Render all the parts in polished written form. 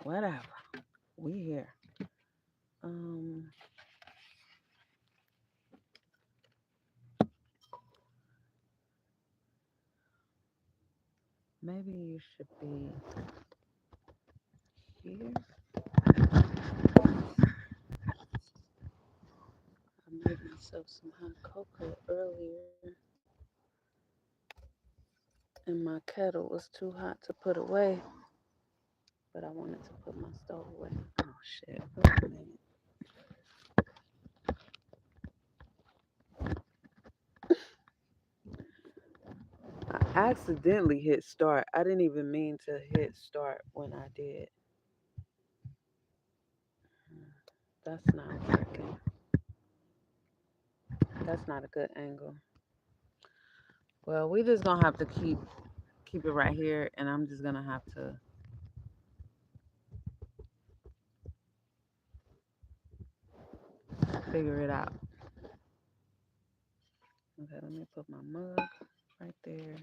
Whatever. We here. Um, maybe you should be here. I made myself some hot cocoa earlier, and my kettle was too hot to put away, but I wanted to put my stove away. Oh shit! Wait a minute. I accidentally hit start. I didn't even mean to hit start when I did. That's not working. That's not a good angle. Well, we just gonna have to keep it right here, and I'm just gonna have to figure it out. Okay, let me put my mug right there.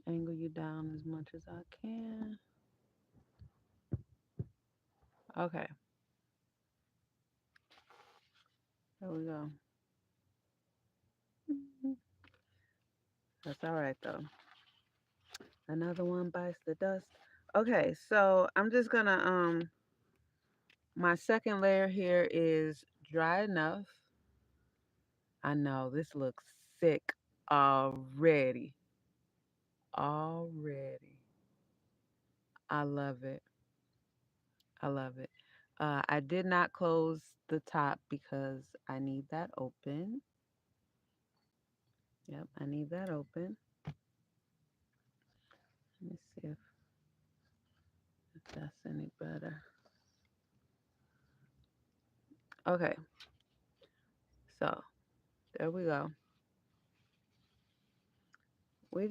Angle you down as much as I can. Okay, there we go. That's all right though. Another one bites the dust. Okay, so I'm just gonna my second layer here is dry enough. I know this looks sick already. Already. I love it. I love it. I did not close the top because I need that open. Yep, I need that open. Let me see if that's any better. Okay, so there we go. We're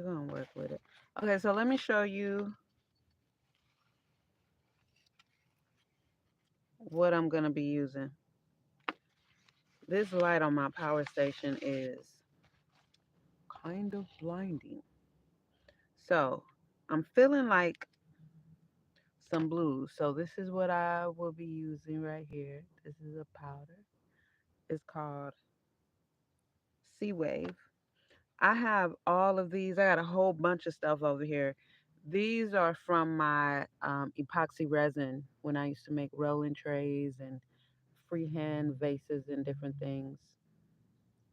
gonna work with it. Okay, so let me show you what I'm gonna be using. This light on my power station is kind of blinding. So I'm feeling like some blues. So this is what I will be using right here. This is a powder. It's called Sea Wave. I have all of these. I got a whole bunch of stuff over here. These are from my epoxy resin when I used to make rolling trays and freehand vases and different things.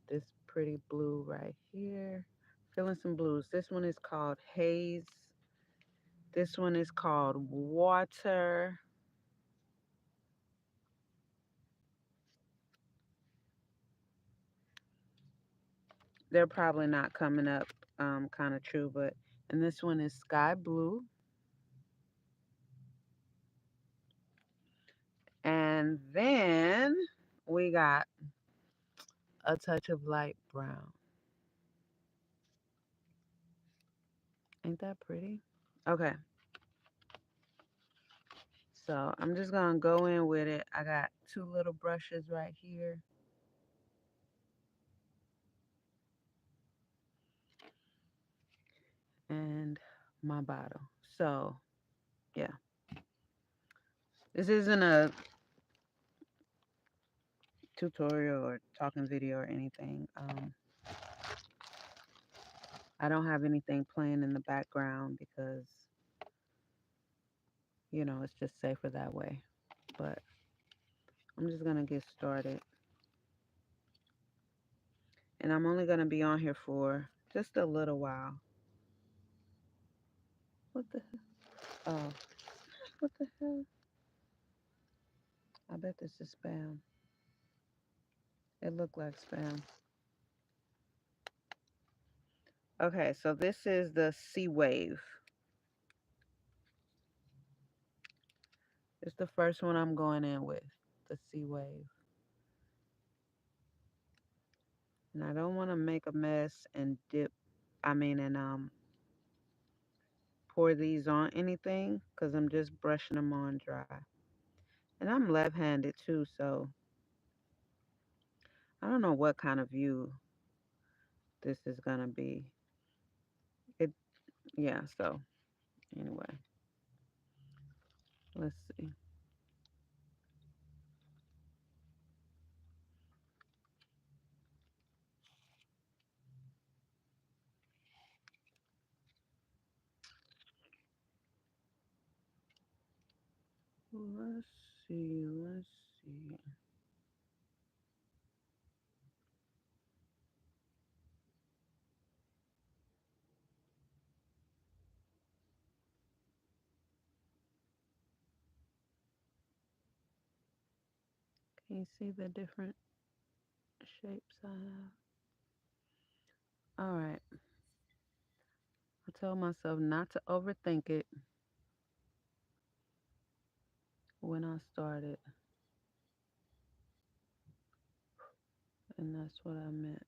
This pretty blue right here. Feeling some blues. This one is called Haze. This one is called Water. They're probably not coming up kind of true, but and this one is Sky Blue. And then we got a touch of light brown. Ain't that pretty? Okay, so I'm just gonna go in with it. I got two little brushes right here. And my bottle. So yeah, this isn't a tutorial or talking video or anything. I don't have anything playing in the background because it's just safer that way. But I'm just gonna get started, and I'm only gonna be on here for just a little while. What the oh, what the hell? I bet this is spam. It looked like spam. Okay, so this is the Sea Wave. It's the first one I'm going in with, the Sea Wave. And I don't want to make a mess and pour these on anything because I'm just brushing them on dry. And I'm left-handed too, so I don't know what kind of view this is gonna be it. Yeah. So anyway, let's see. Let's see. Let's see. Can you see the different shapes I have? All right. I told myself not to overthink it when I started, and that's what I meant.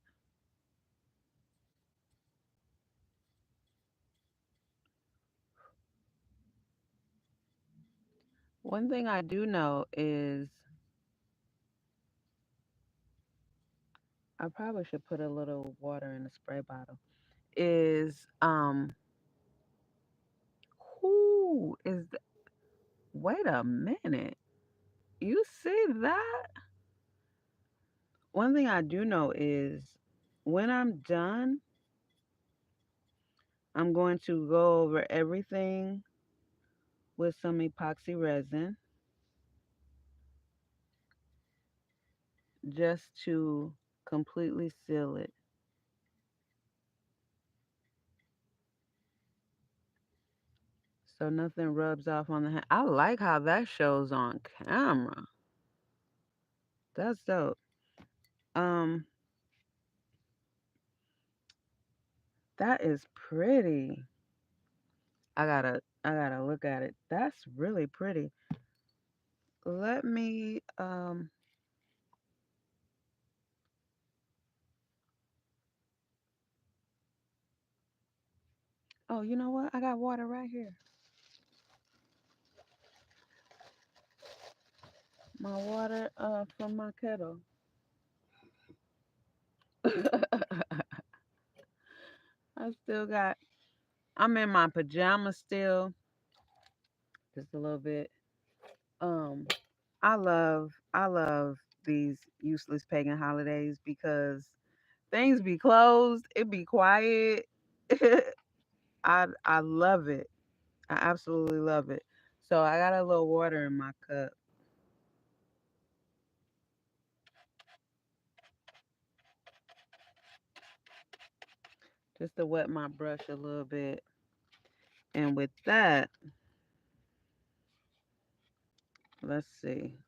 One thing I do know is I probably should put a little water in the spray bottle. Is who is wait a minute. You see that? One thing I do know is when I'm done, I'm going to go over everything with some epoxy resin just to completely seal it so nothing rubs off on the hand. I like how that shows on camera. That's dope. Um, that is pretty. I gotta look at it. That's really pretty. Let me oh, you know what? I got water right here. My water from my kettle. I still got I'm in my pajamas still, just a little bit. Um I love these useless pagan holidays because things be closed, it be quiet. I love it. I absolutely love it. So I got a little water in my cup just to wet my brush a little bit. And with that, let's see.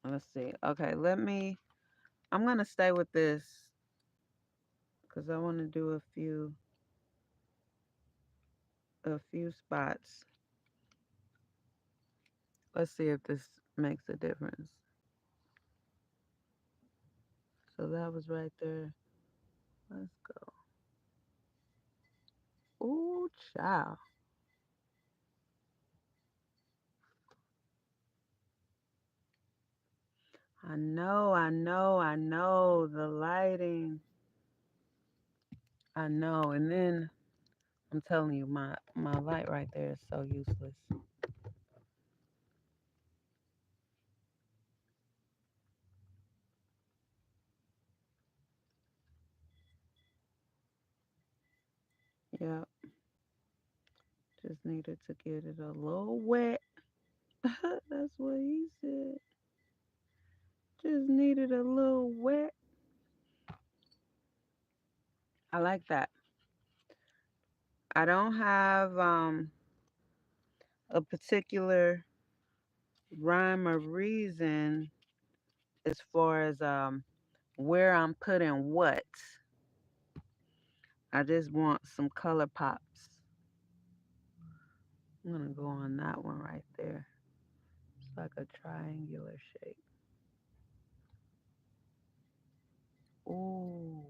Let's see. Okay, I'm gonna stay with this because I want to do a few spots. Let's see if this makes a difference. So that was right there. Let's go. Ooh, child. I know the lighting. I know. And then I'm telling you, my light right there is so useless. Yep, just needed to get it a little wet. That's what he said. Just needed a little wet. I like that. I don't have a particular rhyme or reason as far as where I'm putting what. I just want some color pops. I'm gonna go on that one right there. It's like a triangular shape. Ooh,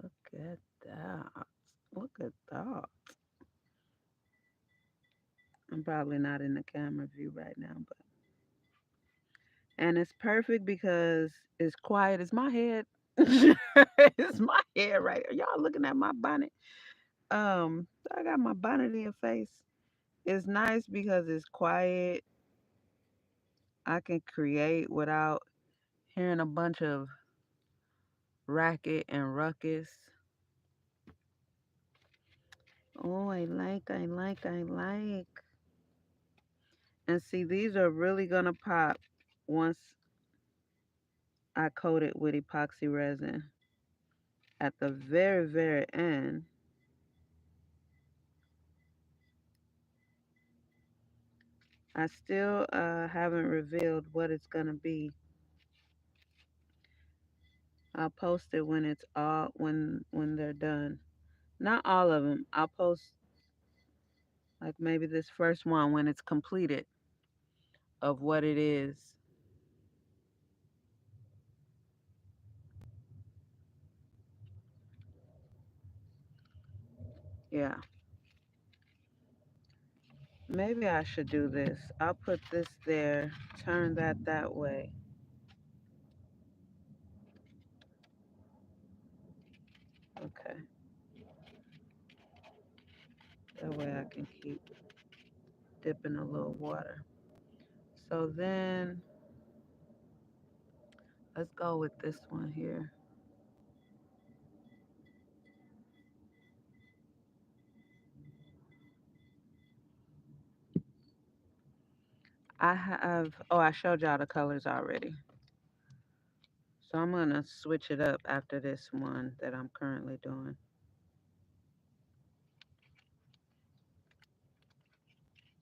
look at that. Look at that. probably not in the camera view right now, but and it's perfect because it's quiet. It's my head. It's my head right. Y'all looking at my bonnet. I got my bonnet in your face. It's nice because it's quiet. I can create without hearing a bunch of racket and ruckus. Oh, I like. And see, these are really gonna pop once I coat it with epoxy resin. At the very, very end, I still haven't revealed what it's gonna be. I'll post it when it's all when they're done. Not all of them. I'll post like maybe this first one when it's completed of what it is. Yeah. Maybe I should do this. I'll put this there, turn that way. Okay. That way I can keep dipping a little water. So then let's go with this one here. I showed y'all the colors already. So I'm gonna switch it up after this one that I'm currently doing.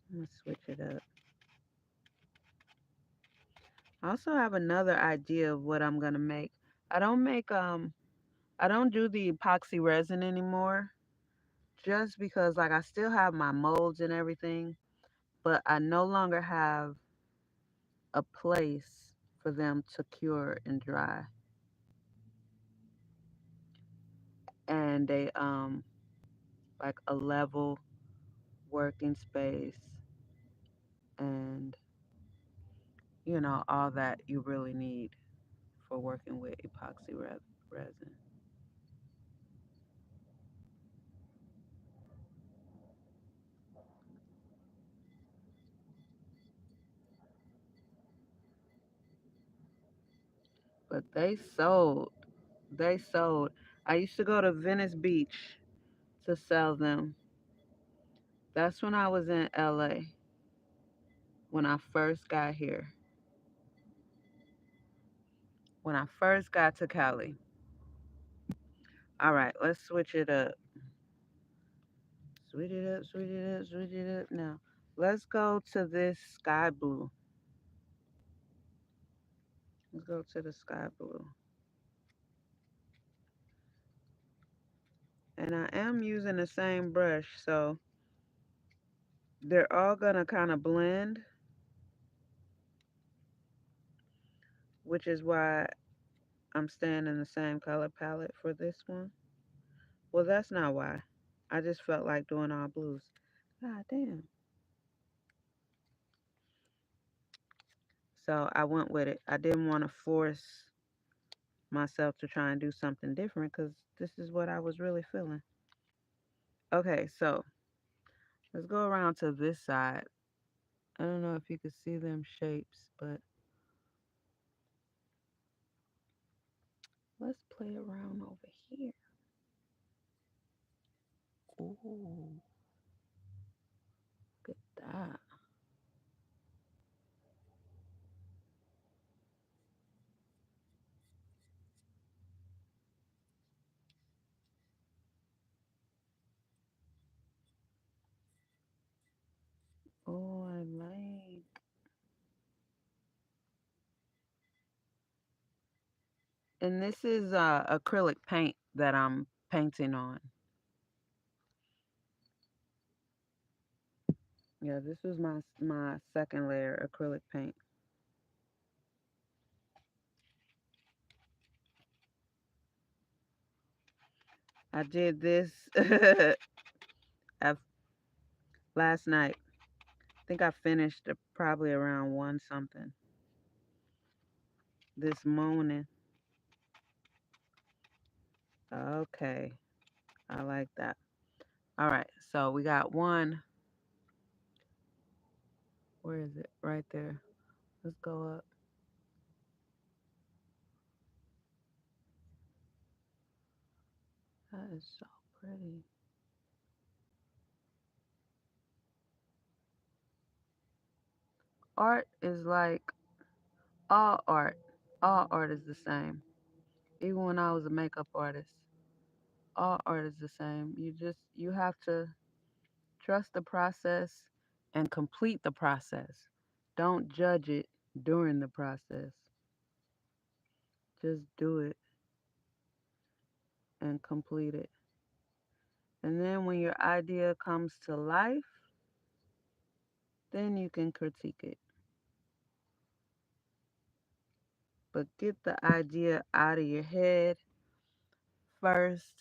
I'm gonna switch it up. I also have another idea of what I'm gonna make. I don't make I don't do the epoxy resin anymore just because like I still have my molds and everything, but I no longer have a place for them to cure and dry and a like a level working space and all that you really need for working with resin. But they sold. I used to go to Venice Beach to sell them. That's when I was in LA when I first got here. When I first got to Cali. All right, let's switch it up. Switch it up, switch it up, switch it up. Now, let's go to this sky blue. Let's go to the sky blue. And I am using the same brush, so they're all gonna kind of blend, which is why I'm staying in the same color palette for this one. Well, that's not why. I just felt like doing all blues. God damn. So I went with it. I didn't want to force myself to try and do something different because this is what I was really feeling. Okay, so let's go around to this side. I don't know if you can see them shapes, but let's play around over here. Ooh, look at that. Oh, I like. And this is acrylic paint that I'm painting on. Yeah, this was my second layer acrylic paint. I did this af- last night. think I finished probably around one something this morning. Okay, I like that. All right, so we got one. Where is it? Right there. Let's go up. That is so pretty. Art is like all art. All art is the same. Even when I was a makeup artist, all art is the same. You have to trust the process and complete the process. Don't judge it during the process. Just do it and complete it. And then when your idea comes to life, then you can critique it. But get the idea out of your head first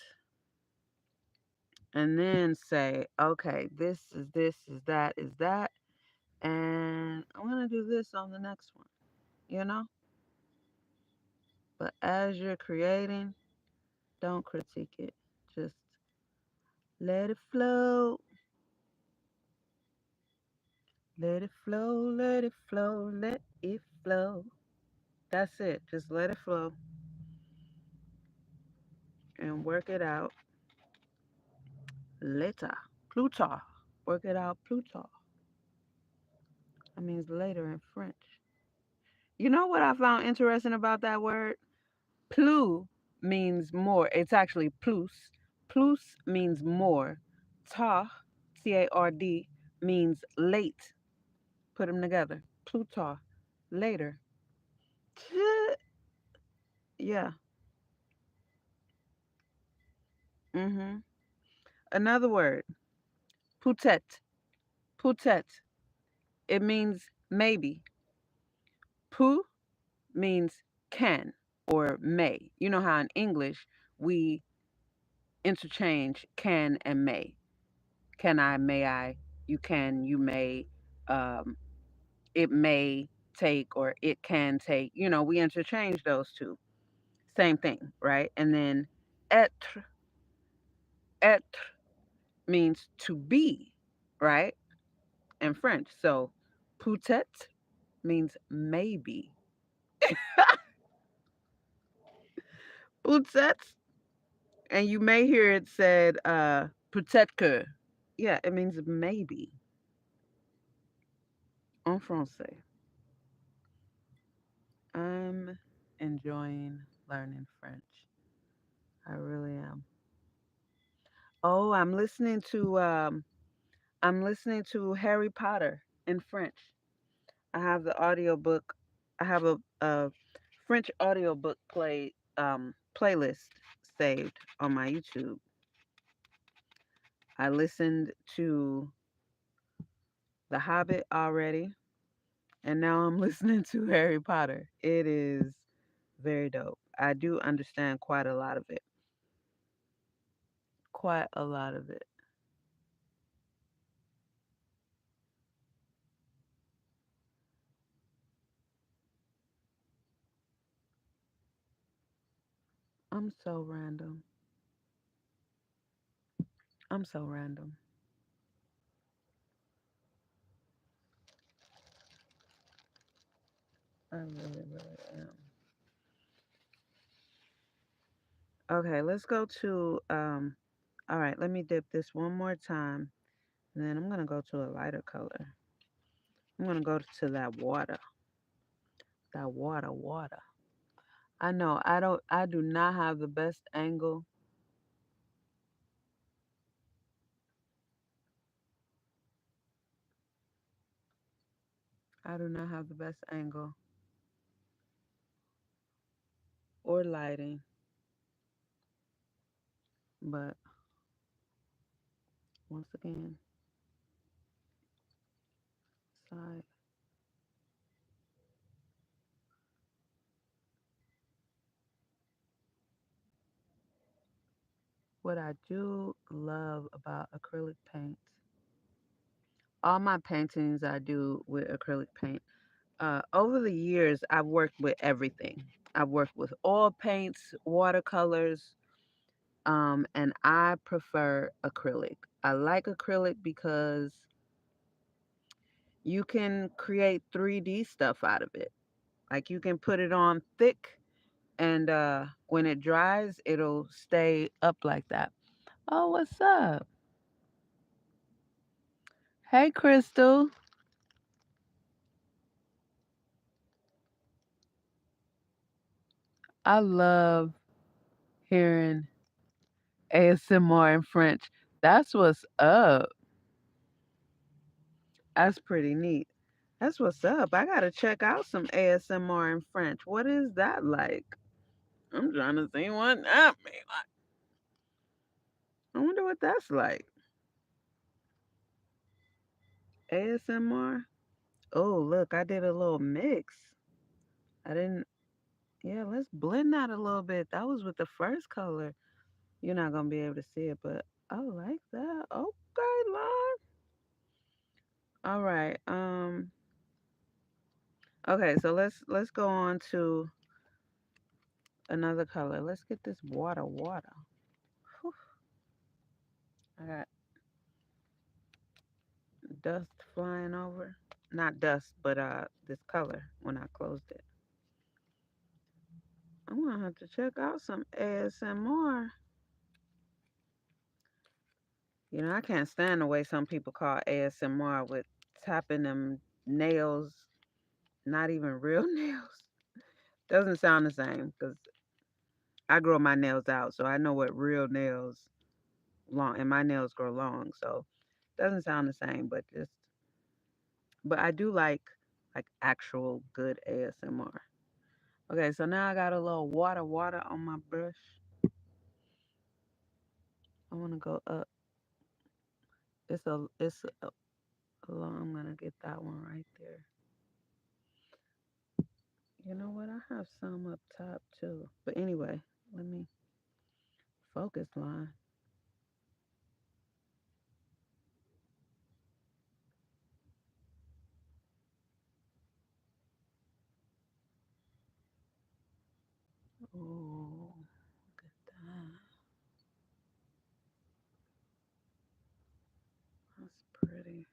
and then say, okay, is that, and I'm going to do this on the next one, you know? But as you're creating, don't critique it. Just let it flow. Let it flow, let it flow, let it flow. That's it. Just let it flow and work it out later. Plus tard. Work it out plus tard. That means later in French. You know what I found interesting about that word? Plus means more. It's actually plus. Plus means more. Tard, Tard, means late. Put them together. Plus tard, later. Yeah. Mm-hmm. Another word, peut-être. Peut-être. It means maybe. Peut means can or may. You know how in English we interchange can and may. Can I, may I, you can, you may, um, it may take or it can take. You know, we interchange those two. Same thing, right? And then être, être means to be, right? In French. So peut-être means maybe. Peut-être. And you may hear it said peut-être que. Yeah, it means maybe en français. I'm enjoying learning French. I really am. Oh, I'm listening to Harry Potter in French. I have the audiobook. I have a French audiobook playlist saved on my YouTube. I listened to The Hobbit already, and now I'm listening to Harry Potter. It is very dope. I do understand quite a lot of it. Quite a lot of it. I'm so random. I'm so random. I really, really am. Okay, let's go to all right, let me dip this one more time. And then I'm gonna go to a lighter color. I'm gonna go to that water. That water. I know I do not have the best angle. I do not have the best angle or lighting, but once again, side. What I do love about acrylic paints. all my paintings I do with acrylic paint. Over the years, I've worked with everything. I've worked with oil paints, watercolors, and I prefer acrylic. I like acrylic because you can create 3D stuff out of it. Like you can put it on thick, and when it dries, it'll stay up like that. Oh, what's up? Hey, Crystal. I love hearing ASMR in French. That's what's up. That's pretty neat. That's what's up. I gotta check out some ASMR in French. What is that like? I'm trying to see what that mean. I wonder what that's like. ASMR. Oh, look, I did a little mix. I didn't. Yeah, let's blend that a little bit. That was with the first color. You're not gonna be able to see it, but I like that. Okay, Lord. All right. Okay, so let's go on to another color. Let's get this water. Whew, I got dust flying over. Not dust, but this color when I closed it. I'm gonna have to check out some ASMR. You know, I can't stand the way some people call ASMR with tapping them nails, not even real nails. Doesn't sound the same because I grow my nails out, so I know what real nails long, and my nails grow long, so doesn't sound the same. But I do like actual good ASMR. Okay, so now I got a little water on my brush. I want to go up. It's a long. I'm gonna get that one right there. You know what? I have some up top too. But anyway, let me focus line. Oh, look at that. That's pretty.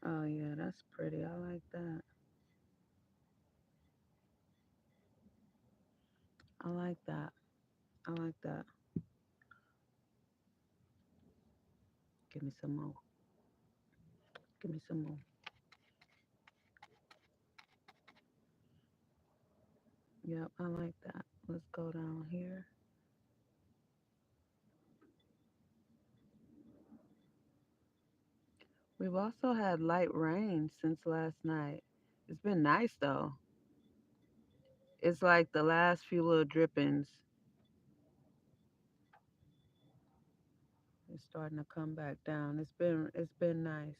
Oh yeah, that's pretty. I like that. I like that. I like that. Give me some more. Give me some more. Yep, I like that. Let's go down here. We've also had light rain since last night. It's been nice though. It's like the last few little drippings is starting to come back down. It's been nice.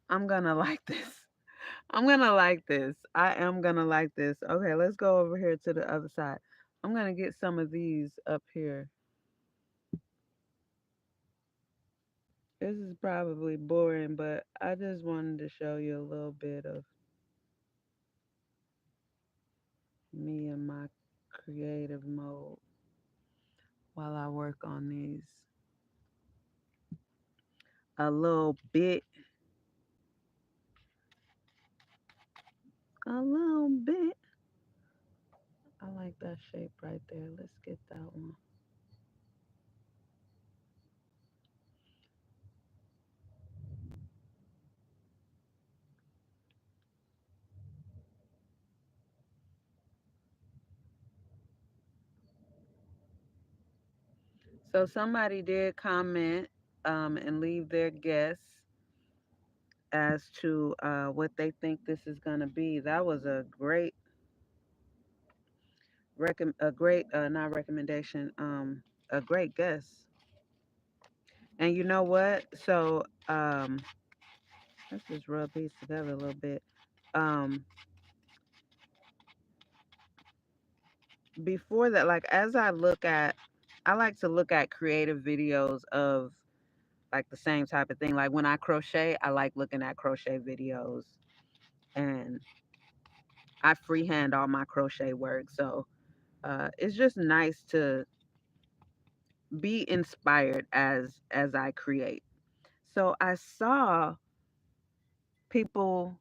I'm gonna like this. I'm gonna like this. I am gonna like this. Okay, let's go over here to the other side. I'm gonna get some of these up here. This is probably boring, but I just wanted to show you a little bit of me and my creative mode while I work on these. A little bit, a little bit. I like that shape right there. Let's get that one. So somebody did comment and leave their guess as to what they think this is gonna be. That was a great a great not recommendation, a great guess. And you know what? So let's just rub these together a little bit. Um, before that, like as I like to look at creative videos of like the same type of thing. Like when I crochet, I like looking at crochet videos, and I freehand all my crochet work. So it's just nice to be inspired as I create. So I saw people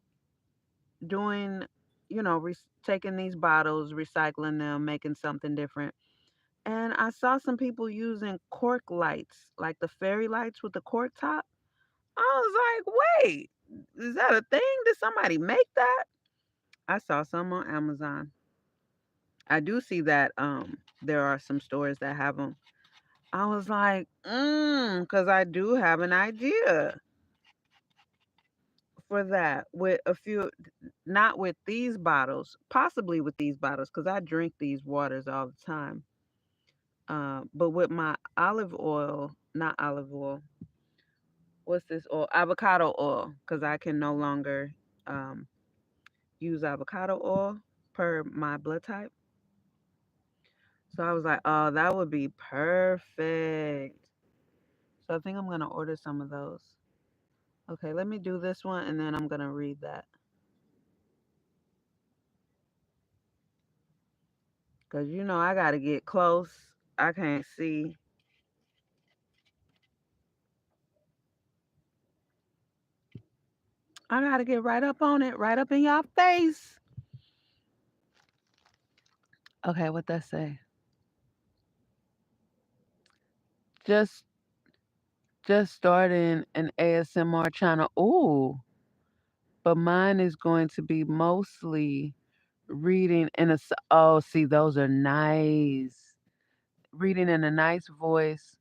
doing, taking these bottles, recycling them, making something different. And I saw some people using cork lights, like the fairy lights with the cork top. I was like, wait, is that a thing? Did somebody make that? I saw some on Amazon. I do see that there are some stores that have them. I was like, because I do have an idea for that with a few, not with these bottles, possibly with these bottles, because I drink these waters all the time. But with my olive oil, not olive oil, what's this oil? Avocado oil, because I can no longer um, use avocado oil per my blood type. So I was like, oh, that would be perfect. So I think I'm going to order some of those. Okay, let me do this one and then I'm going to read that. Because I got to get close. I can't see. I got to get right up on it, right up in y'all face. Okay, what that say? Just just starting an ASMR channel. Ooh, but mine is going to be mostly reading oh, see, those are nice. Reading in a nice voice,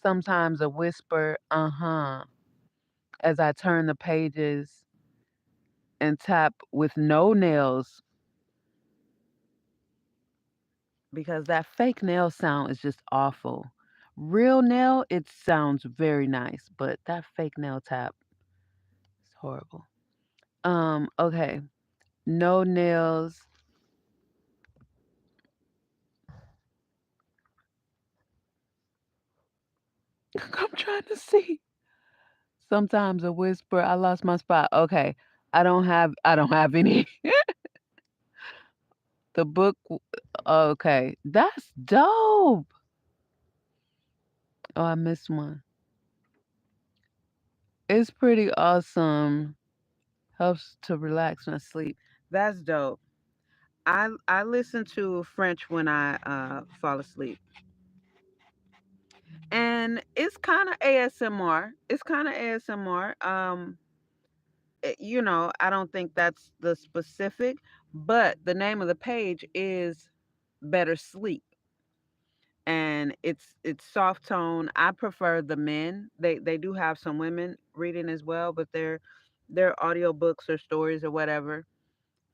sometimes a whisper, as I turn the pages and tap with no nails because that fake nail sound is just awful. Real nail, it sounds very nice, but that fake nail tap is horrible. Okay. No nails. I'm trying to see. Sometimes a whisper. I lost my spot. Okay. I don't have any. The book okay. That's dope. Oh, I missed one. It's pretty awesome. Helps to relax and sleep. That's dope. I listen to French when I fall asleep. And it's kind of ASMR. It's kind of ASMR. I don't think that's the specific, but the name of the page is Better Sleep, and it's soft tone. I prefer the men. They do have some women reading as well, but they're audiobooks or stories or whatever.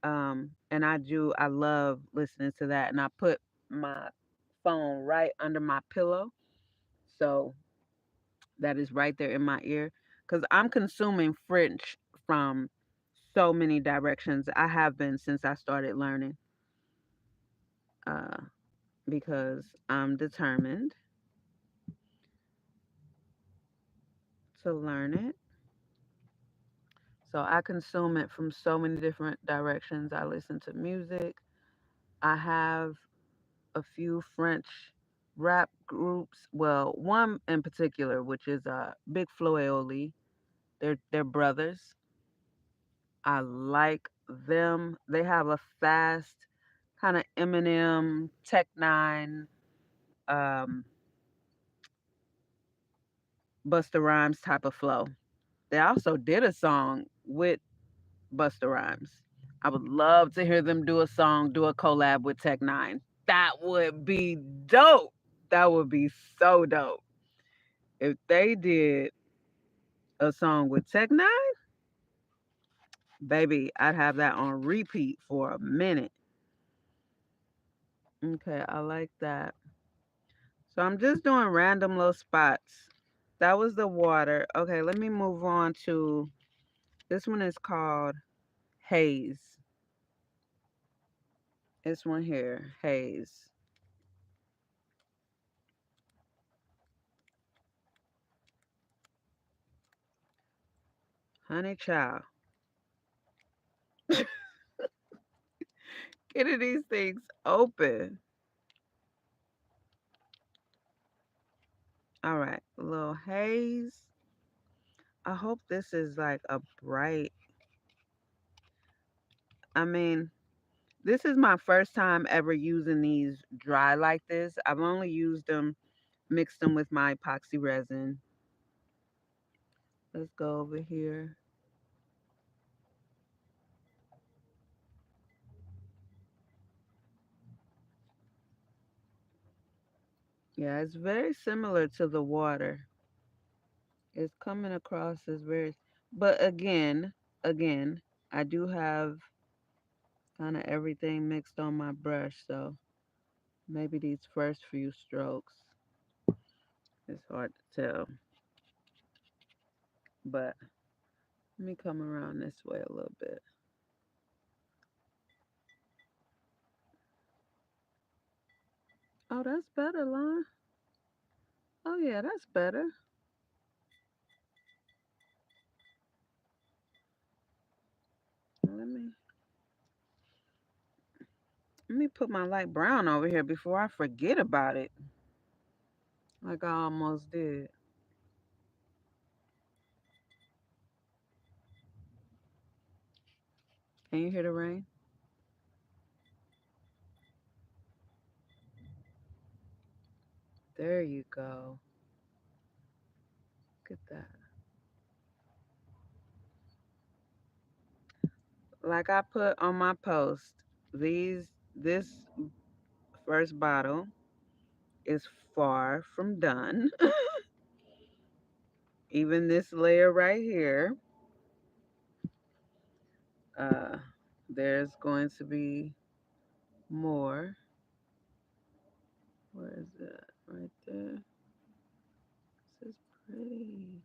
And I love listening to that, and I put my phone right under my pillow, so that is right there in my ear because I'm consuming French from so many directions. I have been since I started learning, uh, because I'm determined to learn it. So I consume it from so many different directions. I listen to music. I have a few French rap groups. Well, one in particular, which is Big Floeoli. They're brothers. I like them. They have a fast kind of Eminem, Tech Nine, um, Busta Rhymes type of flow. They also did a song with Busta Rhymes. I would love to hear them do a collab with Tech Nine. That would be dope. That would be so dope. If they did a song with Tech Nine, baby, I'd have that on repeat for a minute. Okay, I like that. So I'm just doing random little spots. That was the water. Okay, let me move on to this one is called Haze. This one here, Haze. Honey child. Getting these things open. All right. A little haze. I hope this is like a bright. I mean, this is my first time ever using these dry like this. I've only used them, mixed them with my epoxy resin. Let's go over here. Yeah, it's very similar to the water. It's coming across as very, but again, I do have kind of everything mixed on my brush, so maybe these first few strokes, it's hard to tell. But let me come around this way a little bit. Oh, that's better, Lon. Oh yeah, that's better. Let me let me put my light brown over here before I forget about it, like I almost did. Can you hear the rain? There you go. Look at that. Like I put on my post, this first bottle is far from done. Even this layer right here, uh, there's going to be more. Where is it? Right there. This is pretty.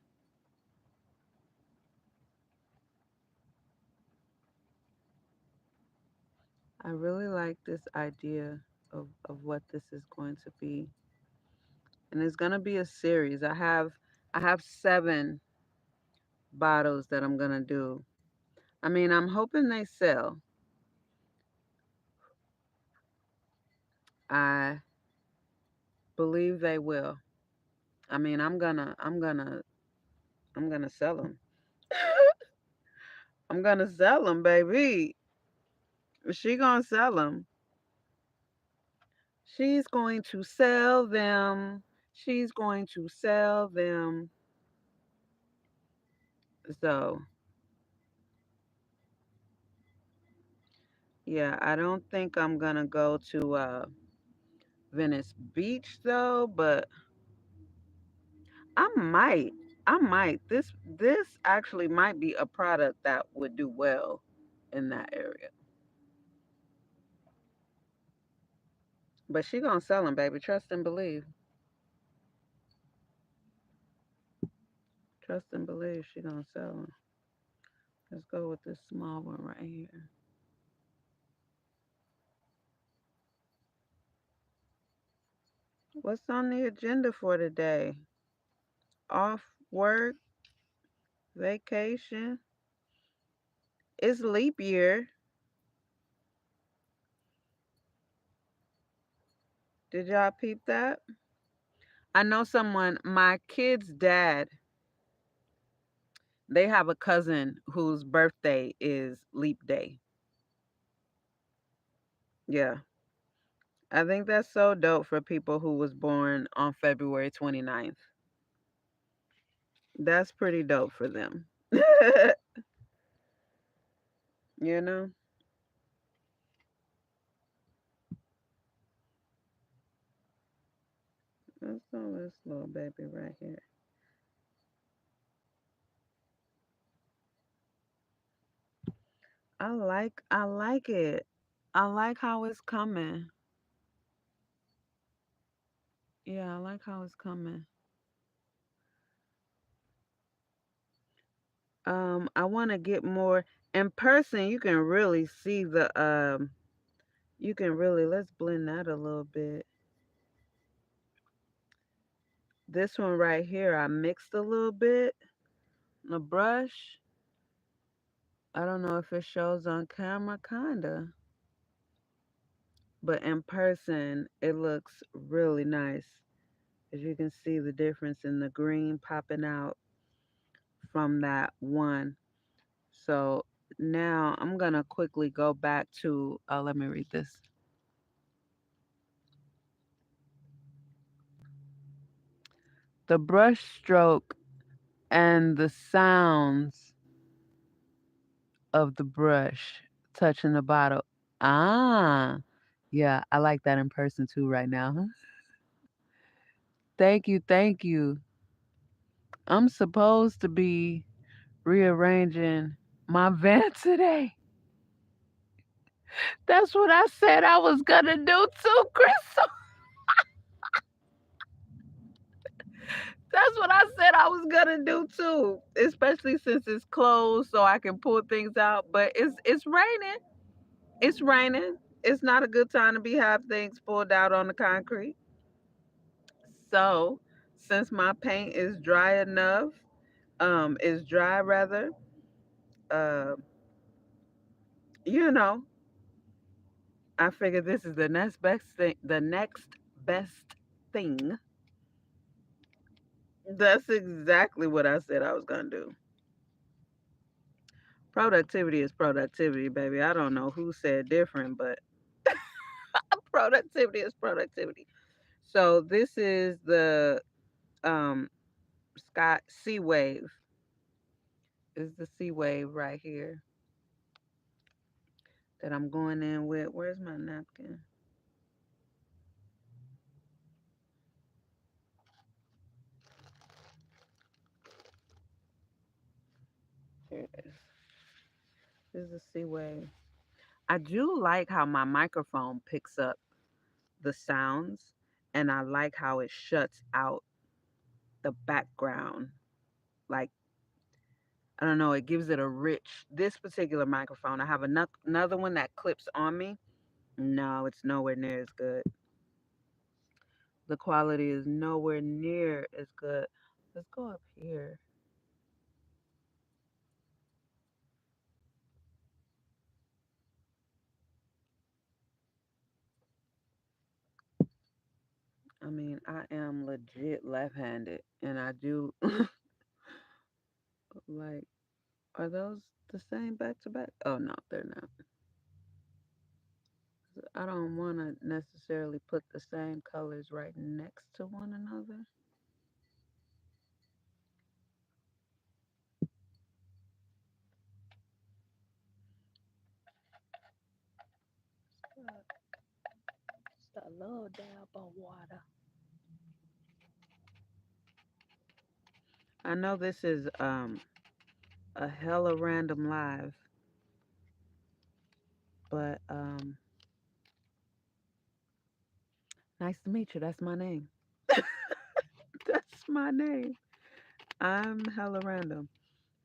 I really like this idea of what this is going to be. And it's gonna be a series. I have 7 bottles that I'm gonna do. I mean, I'm hoping they sell. I believe they will. I mean, I'm gonna sell them. I'm gonna sell them, baby. She gonna sell them. She's going to sell them. She's going to sell them. So yeah, I don't think I'm gonna go to Venice Beach though, but I might. I might. This actually might be a product that would do well in that area. But she gonna sell them, baby. Trust and believe. Trust and believe. She gonna sell them. Let's go with this small one right here. What's on the agenda for today? Off work, vacation. It's leap year. Did y'all peep that? I know someone. My kid's dad. They have a cousin whose birthday is leap day. Yeah. I think that's so dope for people who was born on February 29th. That's pretty dope for them. you know? Let's go this little baby right here. I like it. I like how it's coming. Yeah, I like how it's coming. I want to get more in person. You can really see the you can really, let's blend that a little bit. This one right here I mixed a little bit on the brush. I don't know if it shows on camera, kinda, but in person, it looks really nice. As you can see the difference in the green popping out from that one. So now I'm gonna quickly go back to, let me read this. The brush stroke and the sounds of the brush touching the bottle. Ah, yeah, I like that in person too right now. Huh? Thank you, thank you. I'm supposed to be rearranging my van today. That's what I said I was gonna do too, Crystal. That's what I said I was gonna do too. Especially since it's closed so I can pull things out. But it's raining. It's raining. It's not a good time to be have things pulled out on the concrete. So since my paint is dry rather, uh, you know, I figured this is the next best thing. That's exactly what I said I was gonna do. Productivity is productivity, baby. I don't know who said different, but productivity is productivity. So this is the um Scott Sea Wave. Is the Sea Wave right here that I'm going in with. Where's my napkin? Here it is. This is the Sea Wave. I do like how my microphone picks up the sounds, and I like how it shuts out the background. Like, I don't know, it gives it a rich. This particular microphone, I have another one that clips on me. No, it's nowhere near as good. The quality is nowhere near as good. Let's go up here. I mean, I am legit left-handed, and I do like. Are those the same back to back? Oh no, they're not. I don't want to necessarily put the same colors right next to one another. Just a little dab of water. I know this is a hella random live, but nice to meet you. That's my name. That's my name. I'm hella random.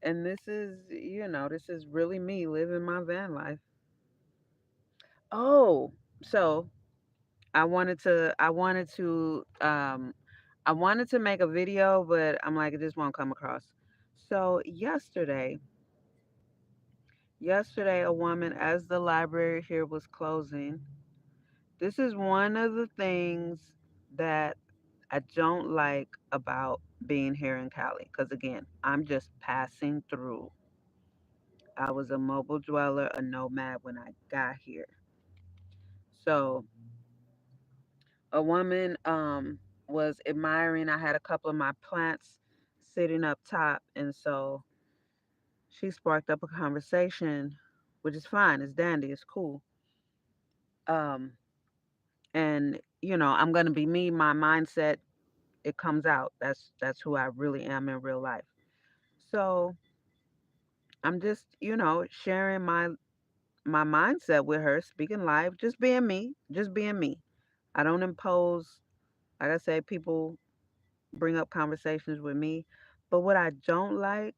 And this is really me living my van life. Oh, so I wanted to make a video, but I'm like, it just won't come across. So yesterday a woman, as the library here was closing, this is one of the things that I don't like about being here in Cali. Because again, I'm just passing through. I was a mobile dweller, a nomad when I got here. So a woman was admiring. I had a couple of my plants sitting up top, and so she sparked up a conversation, which is fine. It's dandy. It's cool. Um, and I'm gonna be me. My mindset, it comes out. That's who I really am in real life. So I'm just sharing my mindset with her, speaking live, just being me, just being me. I don't impose. Like I say, people bring up conversations with me. But what I don't like,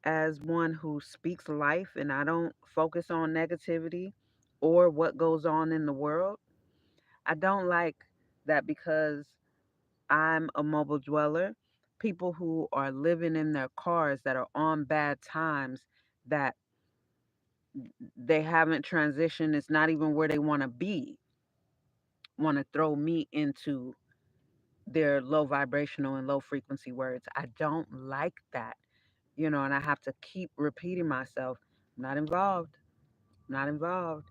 as one who speaks life and I don't focus on negativity or what goes on in the world, I don't like that because I'm a mobile dweller, people who are living in their cars that are on bad times, that they haven't transitioned. It's not even where they want to be. Want to throw me into their low vibrational and low frequency words. I don't like that, and I have to keep repeating myself. I'm not involved. I'm not involved.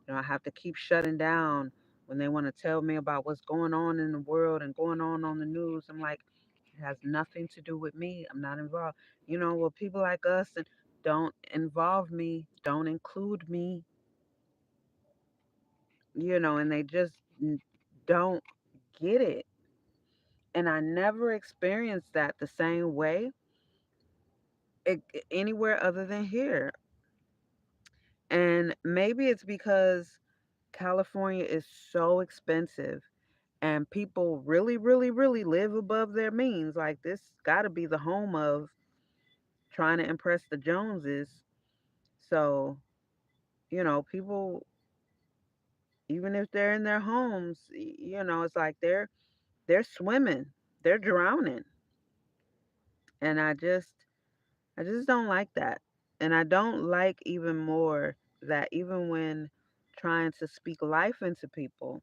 I have to keep shutting down when they want to tell me about what's going on in the world and going on the news. I'm like, it has nothing to do with me. I'm not involved. Well, people like us and don't involve me, don't include me, and they just don't get it. And I never experienced that the same way a- anywhere other than here. And maybe it's because California is so expensive and people really, really, really live above their means. Like, this got to be the home of trying to impress the Joneses. So, people, even if they're in their homes, it's like they're swimming, they're drowning. And I just don't like that. And I don't like even more that even when trying to speak life into people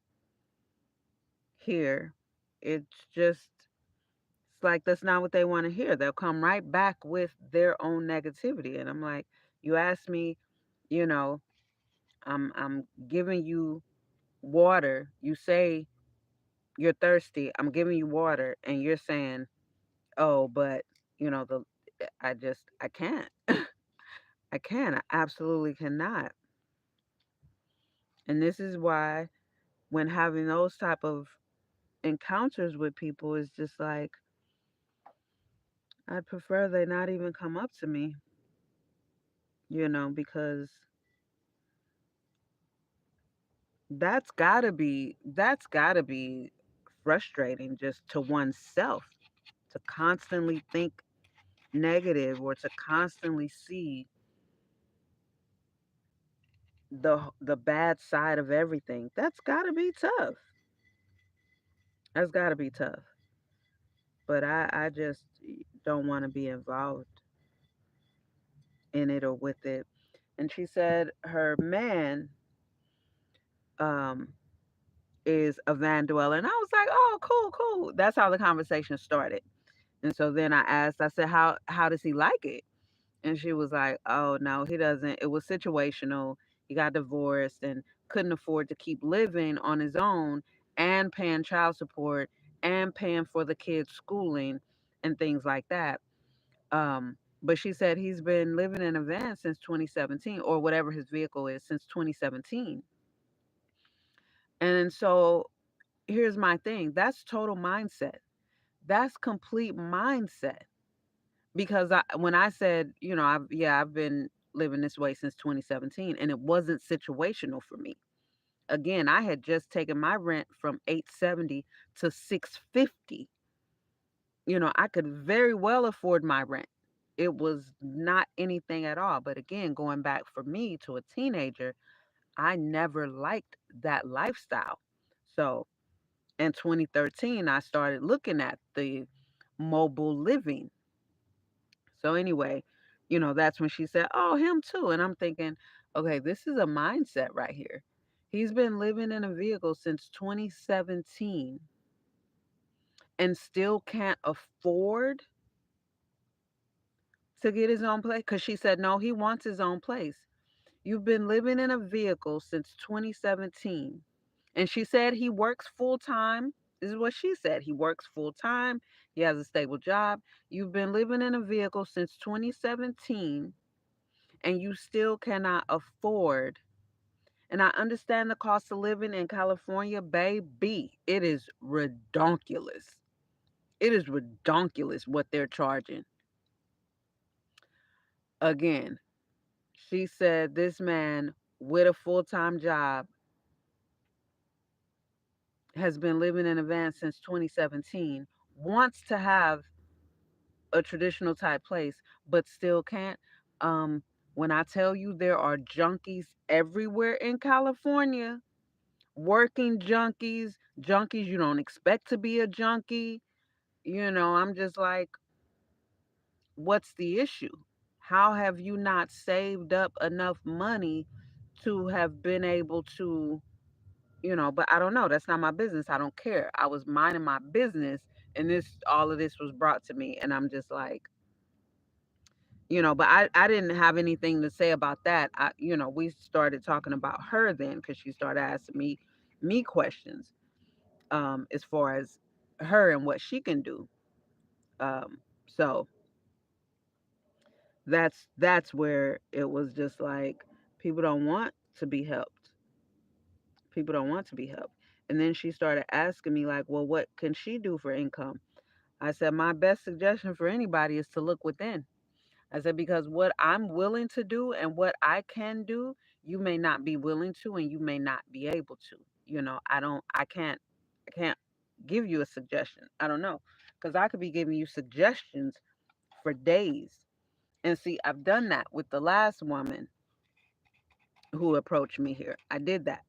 here, it's like that's not what they want to hear. They'll come right back with their own negativity. And I'm like, you ask me, you know, I'm giving you water. You say you're thirsty. I'm giving you water and you're saying, "Oh, but, the I can't. I can't. I absolutely cannot." And this is why when having those type of encounters with people is just like I'd prefer they not even come up to me, because that's got to be frustrating just to oneself to constantly think negative or to constantly see the bad side of everything. That's got to be tough. That's got to be tough. But I just don't want to be involved in it or with it. And she said her man um is a van dweller. And I was like, "Oh, cool, cool." That's how the conversation started. And so then I asked, I said, "How does he like it?" And she was like, "Oh, no, he doesn't. It was situational. He got divorced and couldn't afford to keep living on his own and paying child support and paying for the kids' schooling and things like that." But she said he's been living in a van since 2017 or whatever his vehicle is since 2017. And so here's my thing. That's total mindset. That's complete mindset. Because when I said, I've been living this way since 2017 and it wasn't situational for me. Again, I had just taken my rent from 870 to 650. I could very well afford my rent. It was not anything at all. But again, going back for me to a teenager, I never liked that lifestyle. So in 2013, I started looking at the mobile living. So anyway, that's when she said, "Oh, him too." And I'm thinking, okay, this is a mindset right here. He's been living in a vehicle since 2017 and still can't afford to get his own place because she said, no, he wants his own place. You've been living in a vehicle since 2017. And she said he works full time. This is what she said. He works full time. He has a stable job. You've been living in a vehicle since 2017 and you still cannot afford. And I understand the cost of living in California, baby. It is redonkulous. It is redonkulous what they're charging. Again, she said this man with a full time job has been living in a van since 2017, wants to have a traditional type place, but still can't. Um, when I tell you there are junkies everywhere in California, working junkies, junkies you don't expect to be a junkie. I'm just like, what's the issue? How have you not saved up enough money to have been able to, but I don't know. That's not my business. I don't care. I was minding my business, and all of this was brought to me, and I'm just like, but I didn't have anything to say about that. We started talking about her then because she started asking me questions, as far as her and what she can do. So that's where it was just like people don't want to be helped. People don't want to be helped. And then she started asking me like, well, what can she do for income? I said my best suggestion for anybody is to look within. I said, because what I'm willing to do and what I can do, you may not be willing to and you may not be able to. I can't give you a suggestion. I don't know. Because I could be giving you suggestions for days. And see, I've done that with the last woman who approached me here. I did that.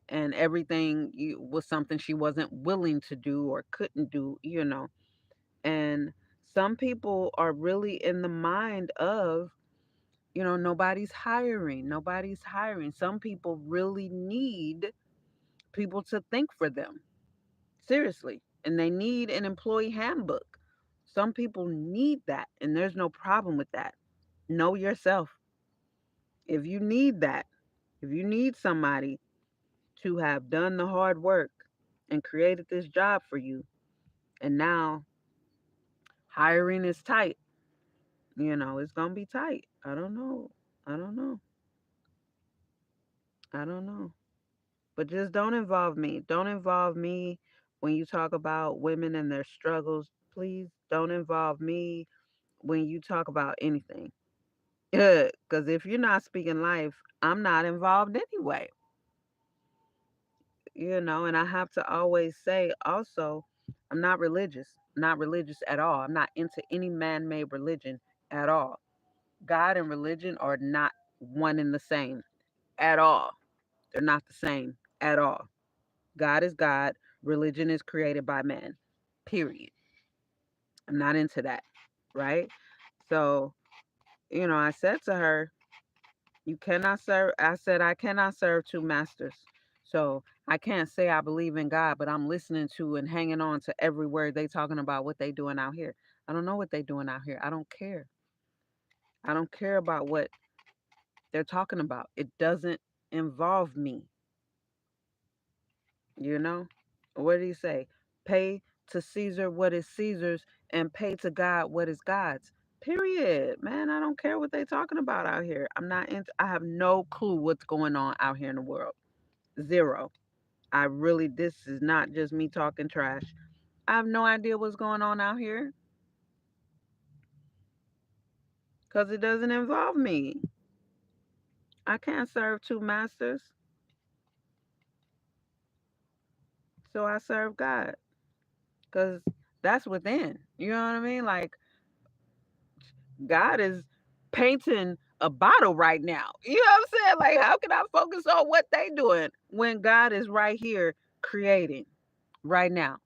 And everything was something she wasn't willing to do or couldn't do. And some people are really in the mind of, nobody's hiring. Nobody's hiring. Some people really need people to think for them. Seriously. And they need an employee handbook. Some people need that. And there's no problem with that. Know yourself. If you need that, if you need somebody to have done the hard work and created this job for you, and now hiring is tight, it's going to be tight. I don't know. I don't know. I don't know. But just don't involve me. Don't involve me when you talk about women and their struggles. Please don't involve me when you talk about anything. Because if you're not speaking life, I'm not involved anyway. And I have to always say also, I'm not religious. Not religious at all. I'm not into any man made religion at all. God and religion are not one and the same at all. They're not the same at all. God is God. Religion is created by man. Period. I'm not into that. Right? So, I said to her, you cannot serve. I said, I cannot serve two masters. So I can't say I believe in God, but I'm listening to and hanging on to every word they talking about what they doing out here. I don't know what they doing out here. I don't care. I don't care about what they're talking about. It doesn't involve me. You know? What did he say? Pay to Caesar what is Caesar's and pay to God what is God's. Period. Man, I don't care what they talking about out here. I have no clue what's going on out here in the world. Zero. This is not just me talking trash. I have no idea what's going on out here because it doesn't involve me. I can't serve two masters, so I serve God because that's within. You know what I mean? Like, God is painting a bottle right now. You know what I'm saying? Like, how can I focus on what they doing when God is right here creating right now?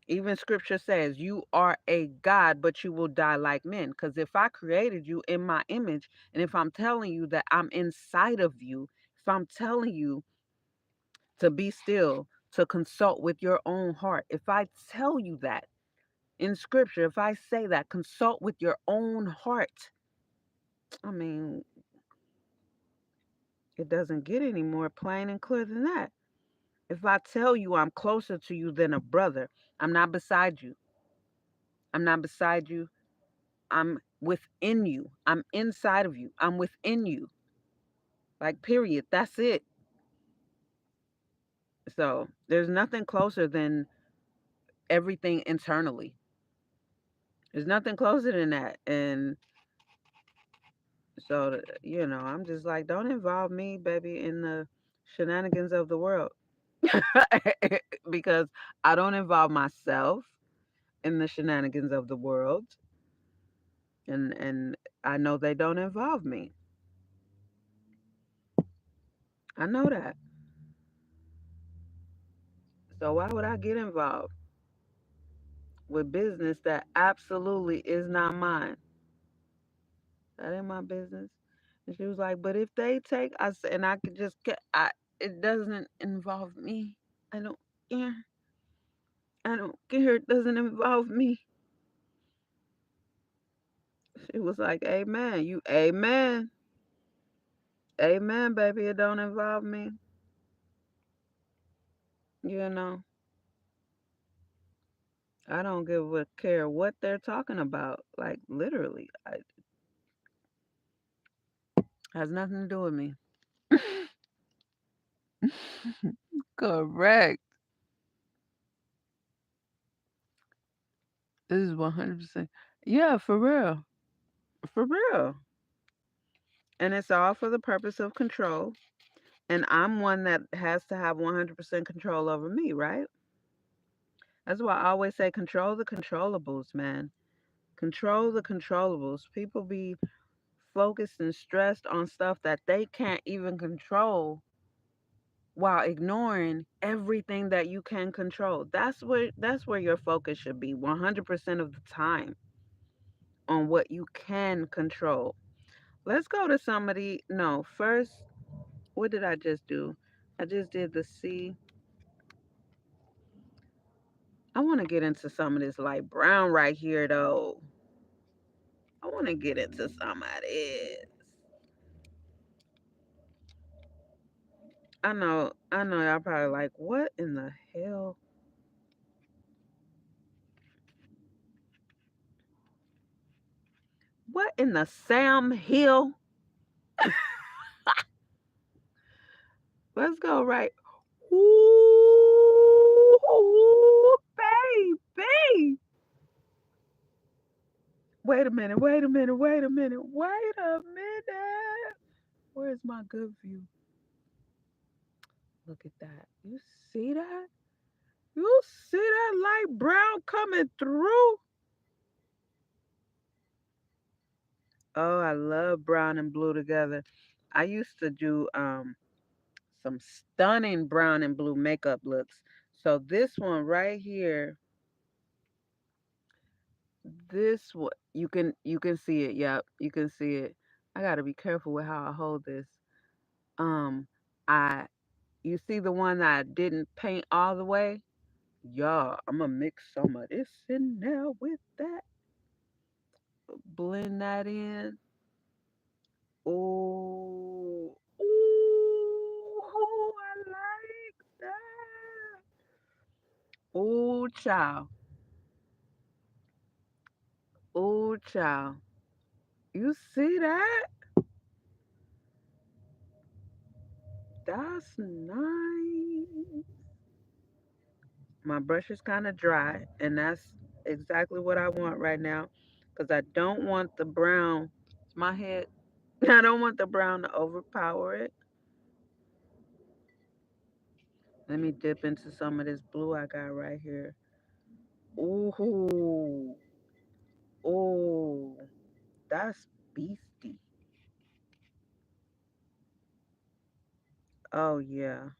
Even scripture says you are a God, but you will die like men. Because if I created you in my image, and if I'm telling you that I'm inside of you, if I'm telling you to be still, to consult with your own heart, if I tell you that in scripture, if I say that, consult with your own heart, I mean, it doesn't get any more plain and clear than that. If I tell you I'm closer to you than a brother, I'm not beside you. I'm not beside you. I'm within you. I'm inside of you. I'm within you. Like, period. That's it. So there's nothing closer than everything internally. There's nothing closer than that. And so, I'm just like, don't involve me, baby, in the shenanigans of the world. Because I don't involve myself in the shenanigans of the world. And I know they don't involve me. I know that. So why would I get involved? with business that absolutely is not mine. That ain't my business. And she was like, but if they take us, and I could just get, it doesn't involve me. I don't care. I don't care. It doesn't involve me. She was like, amen. You, amen. Amen, baby. It don't involve me. You know, I don't give a care what they're talking about. Like, literally, it has nothing to do with me. Correct. This is 100%. Yeah, for real. For real. And it's all for the purpose of control. And I'm one that has to have 100% control over me, right? That's why I always say control the controllables, man. Control the controllables. People be focused and stressed on stuff that they can't even control while ignoring everything that you can control. That's where your focus should be 100% of the time on what you can control. Let's go to somebody. No, first, what did I just do? I just did the C. I want to get into some of this light brown right here, though. I want to get into some of this. I know, y'all probably like, what in the hell? What in the Sam Hill? Let's go right. Ooh, baby. Wait a minute, wait a minute, wait a minute, wait a minute. Where's my good view? Look at that. You see that? You see that light brown coming through? Oh, I love brown and blue together. I used to do some stunning brown and blue makeup looks. So this one right here, this one you can see it. Yep, you can see it. I got to be careful with how I hold this. Um I You see the one that I didn't paint all the way? Yeah, I'm gonna mix some of this in there with that. Blend that in. Oh, ooh, I like that. Oh, child. Oh, child. You see that? That's nice. My brush is kind of dry, and that's exactly what I want right now because I don't want the brown. It's my head. I don't want the brown to overpower it. Let me dip into some of this blue I got right here. Ooh, oh, that's beastie. Oh yeah.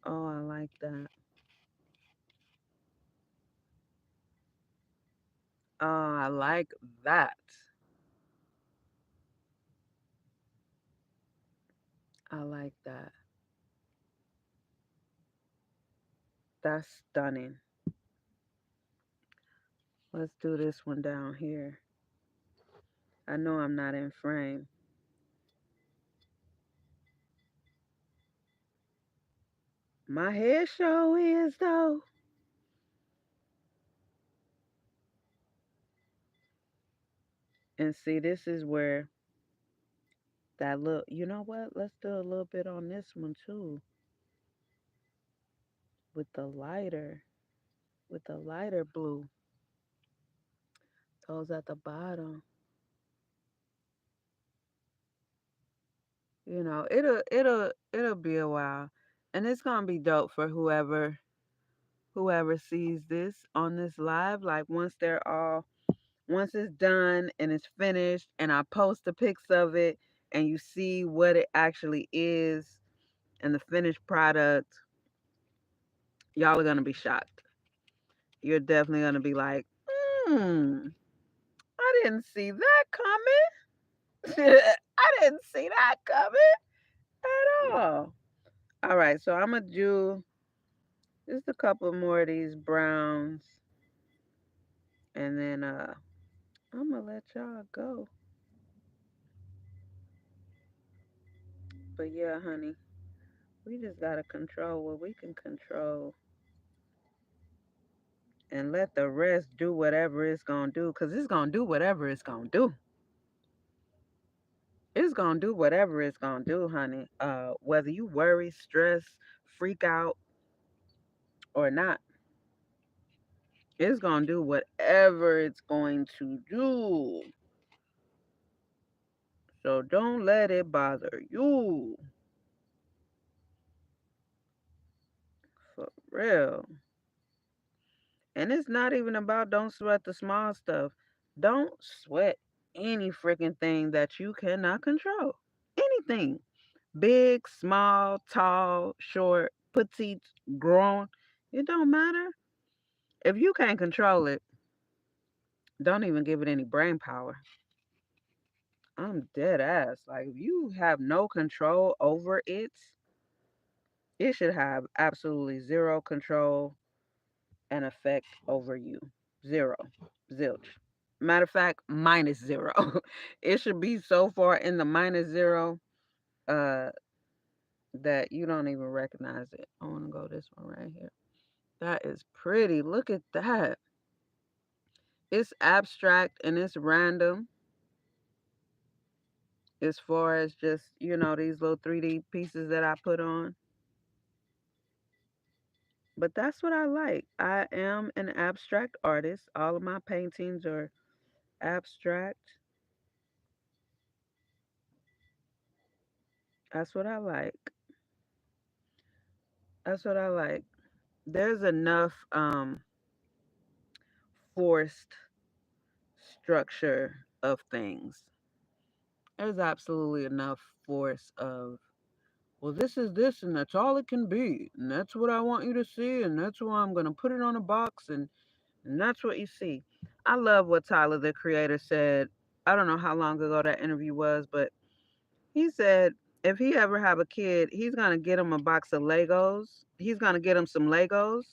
Oh, I like that. Oh, I like that. I like that. That's stunning. Let's do this one down here. I know I'm not in frame. My head show is though. And see, this is where that look. You know what? Let's do a little bit on this one too, with the lighter, with the lighter blue. Those at the bottom. It'll be a while, and it's gonna be dope for whoever sees this on this live. Like once it's done and it's finished, and I post the pics of it, and you see what it actually is and the finished product. Y'all are gonna be shocked. You're definitely gonna be like, hmm, I didn't see that coming. I didn't see that coming at all. All right, so I'm gonna do just a couple more of these browns, and then I'm gonna let y'all go. But yeah, honey, we just gotta control what we can control and let the rest do whatever it's gonna do, cause it's gonna do whatever it's gonna do. It's gonna do whatever it's gonna do, honey. Whether you worry, stress, freak out or not, it's gonna do whatever it's going to do. So don't let it bother you. For real. And it's not even about don't sweat the small stuff. Don't sweat any freaking thing that you cannot control. Anything. Big, small, tall, short, petite, grown. It don't matter. If you can't control it, don't even give it any brain power. I'm dead ass. Like if you have no control over it, it should have absolutely zero control and effect over you. Zero. Zilch. Matter of fact, minus zero. It should be so far in the minus zero uh that you don't even recognize it. I want to go this one right here. That is pretty. Look at that. It's abstract and it's random as far as just, these little 3D pieces that I put on. But that's what I like. I am an abstract artist. All of my paintings are abstract. That's what I like. That's what I like. There's enough forced structure of things. There's absolutely enough force of, well, this is this, and that's all it can be. And that's what I want you to see. And that's why I'm going to put it on a box. And that's what you see. I love what Tyler, the creator, said. I don't know how long ago that interview was, but he said if he ever have a kid, he's going to get him a box of Legos. He's going to get him some Legos,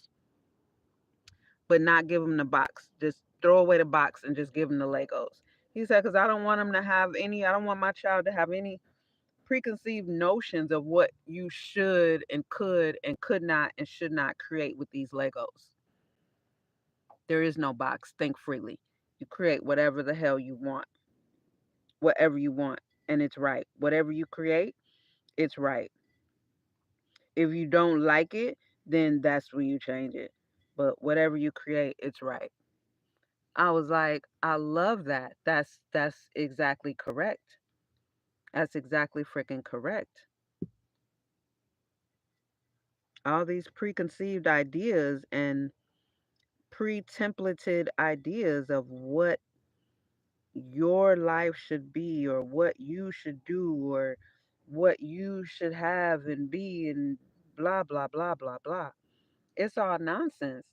but not give him the box. Just throw away the box and just give him the Legos. He said, because I don't want him to have any, I don't want my child to have any preconceived notions of what you should and could not and should not create with these Legos. There is no box. Think freely. You create whatever the hell you want, whatever you want, and it's right. Whatever you create, it's right. If you don't like it, then that's when you change it. But whatever you create, it's right. I was like, I love that. That's exactly correct. That's exactly freaking correct. All these preconceived ideas and pre-templated ideas of what your life should be or what you should do or what you should have and be and blah blah blah blah blah. It's all nonsense.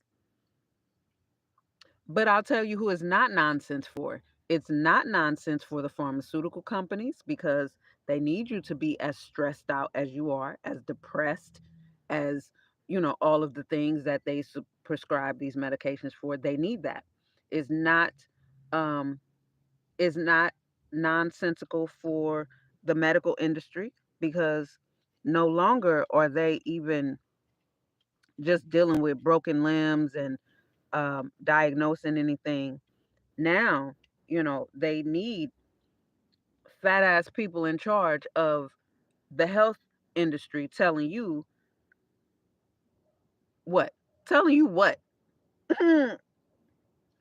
But I'll tell you who is not nonsense for. It's not nonsense for the pharmaceutical companies because they need you to be as stressed out as you are, as depressed as, all of the things that they prescribe these medications for. They need that. Is not um is not nonsensical for the medical industry because no longer are they even just dealing with broken limbs and diagnosing anything. Now, they need fat ass people in charge of the health industry telling you what? Telling you what?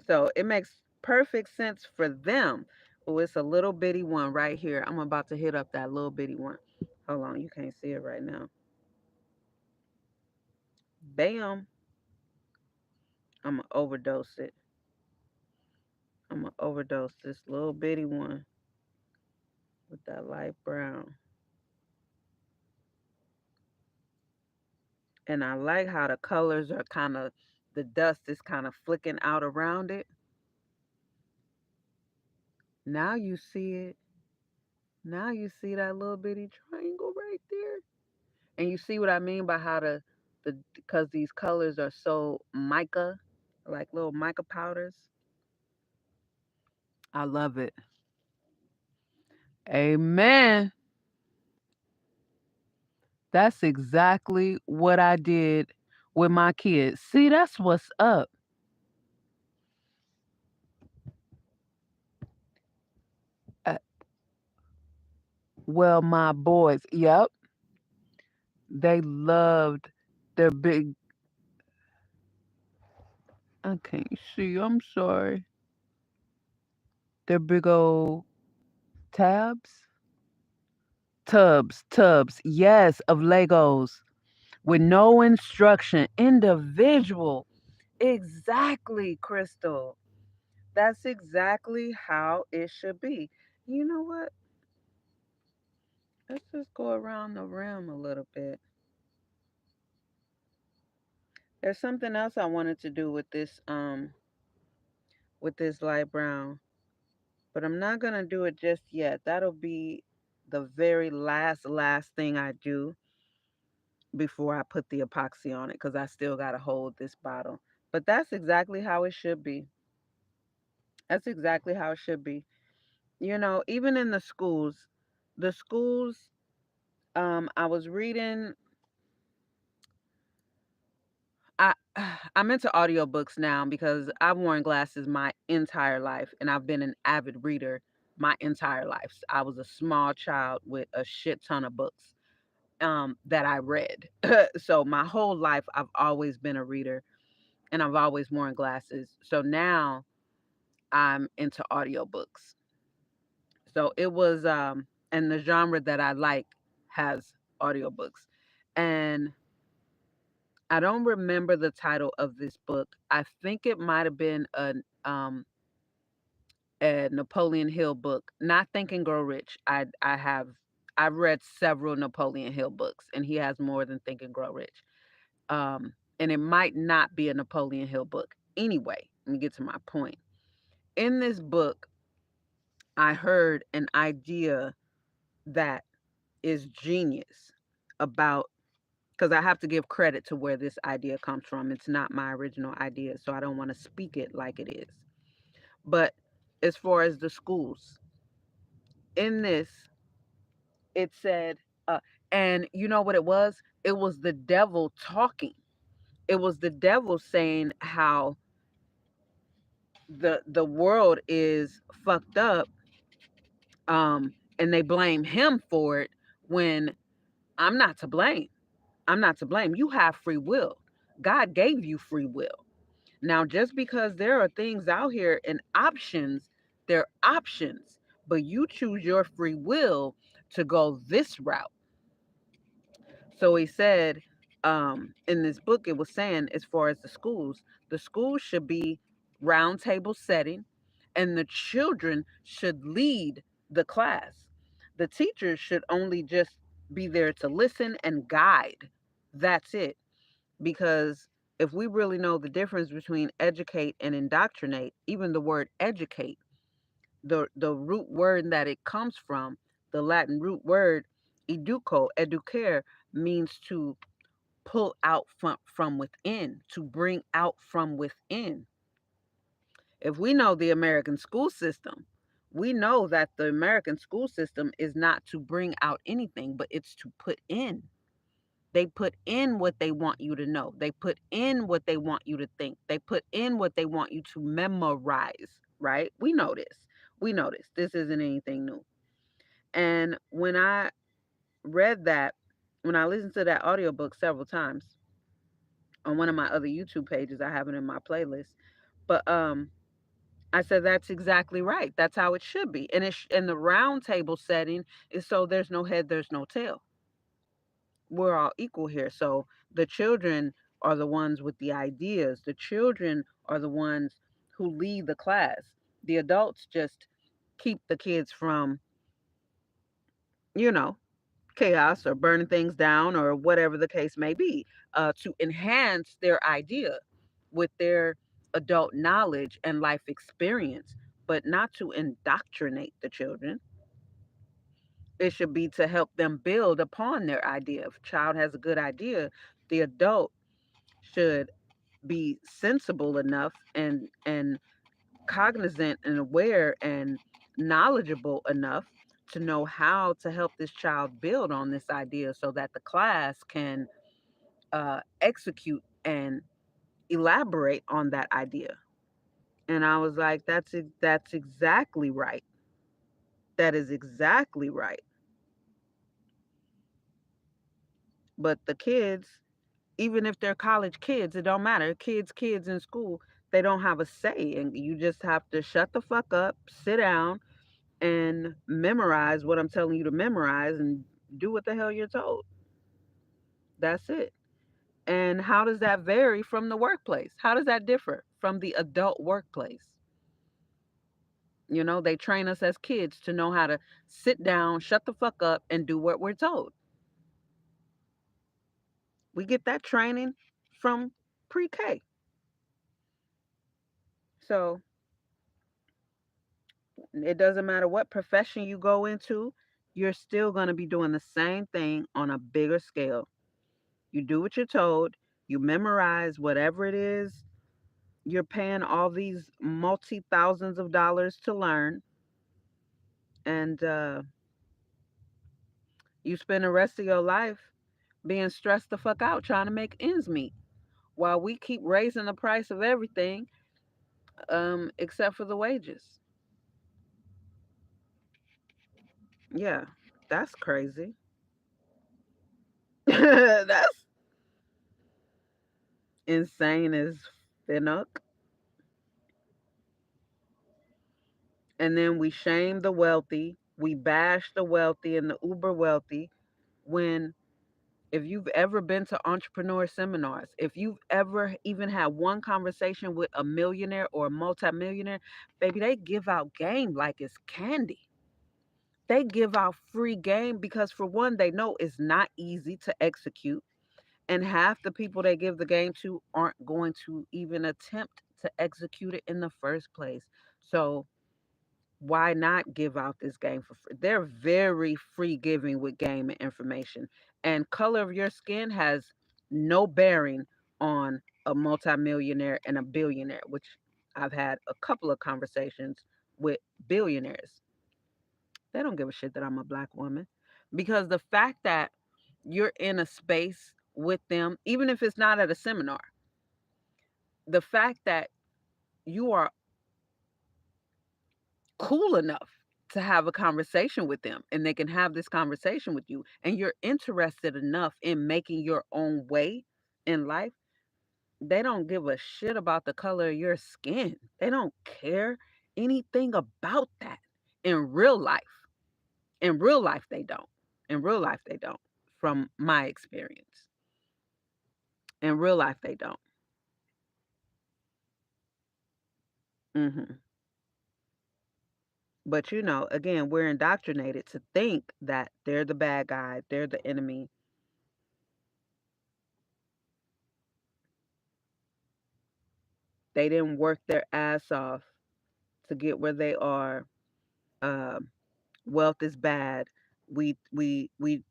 So it makes perfect sense for them. Oh, it's a little bitty one right here. I'm about to hit up that little bitty one. Hold on, you can't see it right now. Bam. I'm gonna overdose it. I'm gonna overdose this little bitty one with that light brown. And I like how the colors are kind of, the dust is kind of flicking out around it. Now you see it. Now you see that little bitty triangle right there. And you see what I mean by how the because these colors are so mica, like little mica powders. I love it. Amen. That's exactly what I did with my kids. See, that's what's up. Uh, well, my boys, yep, they loved their big. I can't see. I'm sorry. Their big old tabs, tubs. Yes, of Legos with no instruction, individual. Exactly, Crystal. That's exactly how it should be. You know what? Let's just go around the rim a little bit. There's something else I wanted to do with this light brown, but I'm not going to do it just yet. That'll be the very last thing I do before I put the epoxy on it cuz I still got to hold this bottle. But that's exactly how it should be. That's exactly how it should be. You know, even in the schools I was reading I I'm into audiobooks now because I've worn glasses my entire life and I've been an avid reader my entire life. I was a small child with a shit ton of books that I read. So my whole life I've always been a reader and I've always worn glasses. So now I'm into audiobooks. So it was and the genre that I like has audiobooks. And I don't remember the title of this book. I think it might have been a Napoleon Hill book. Not Think and Grow Rich. I've read several Napoleon Hill books, and he has more than Think and Grow Rich. And it might not be a Napoleon Hill book. Anyway, let me get to my point. In this book, I heard an idea that is genius about because I have to give credit to where this idea comes from. It's not my original idea, so I don't want to speak it like it is. But as far as the schools, in this, it said, and you know what it was? It was the devil talking. It was the devil saying how the world is fucked up, and they blame him for it when I'm not to blame. I'm not to blame. You have free will. God gave you free will. Now, just because there are things out here and options, they're options, but you choose your free will to go this route. So he said, in this book, it was saying, as far as the schools should be round table setting, and the children should lead the class. The teachers should only just be there to listen and guide. That's it. Because if we really know the difference between educate and indoctrinate, even the word educate, the root word that it comes from, the Latin root word educo, educare, means to pull out from within, to bring out from within. If we know the American school system, we know that the American school system is not to bring out anything, but it's to put in. They put in what they want you to know. They put in what they want you to think. They put in what they want you to memorize, right? We know this. We know this. This isn't anything new. And when I read that, when I listened to that audiobook several times on one of my other YouTube pages, I have it in my playlist. But I said that's exactly right. That's how it should be. And and the round table setting is so there's no head, there's no tail. We're all equal here. So the children are the ones with the ideas. The children are the ones who lead the class. The adults just keep the kids from, you know, chaos or burning things down or whatever the case may be, to enhance their idea with their adult knowledge and life experience, but not to indoctrinate the children. It should be to help them build upon their idea. If a child has a good idea, the adult should be sensible enough and cognizant and aware and knowledgeable enough to know how to help this child build on this idea so that the class can execute and elaborate on that idea. And I was like, that's exactly right. That is exactly right. But the kids, even if they're college kids, it don't matter. Kids in school, they don't have a say, and you just have to shut the fuck up, sit down, and memorize what I'm telling you to memorize, and do what the hell you're told. That's it. And how does that vary from the workplace? How does that differ from the adult workplace? They train us as kids to know how to sit down, shut the fuck up, and do what we're told. We get that training from pre K. So it doesn't matter what profession you go into, you're still going to be doing the same thing on a bigger scale. You do what you're told, you memorize whatever it is you're paying all these multi thousands of dollars to learn, and you spend the rest of your life being stressed the fuck out trying to make ends meet while we keep raising the price of everything, except for the wages. Yeah, that's crazy. That's insane as finnock. And then we shame the wealthy, we bash the wealthy and the uber wealthy. When, if you've ever been to entrepreneur seminars, if you've ever even had one conversation with a millionaire or a multimillionaire, baby, they give out game like it's candy. They give out free game because, for one, they know it's not easy to execute, and half the people they give the game to aren't going to even attempt to execute it in the first place. So why not give out this game for free? They're very free giving with game and information. And color of your skin has no bearing on a multimillionaire and a billionaire, which I've had a couple of conversations with billionaires. They don't give a shit that I'm a black woman, because the fact that you're in a space with them, even if it's not at a seminar, the fact that you are cool enough to have a conversation with them and they can have this conversation with you, and you're interested enough in making your own way in life, they don't give a shit about the color of your skin. They don't care anything about that in real life. In real life, they don't. In real life, they don't. From my experience, in real life, they don't. hmm But again, we're indoctrinated to think that they're the bad guy, they're the enemy. They didn't work their ass off to get where they are. Um, Wealth is bad. We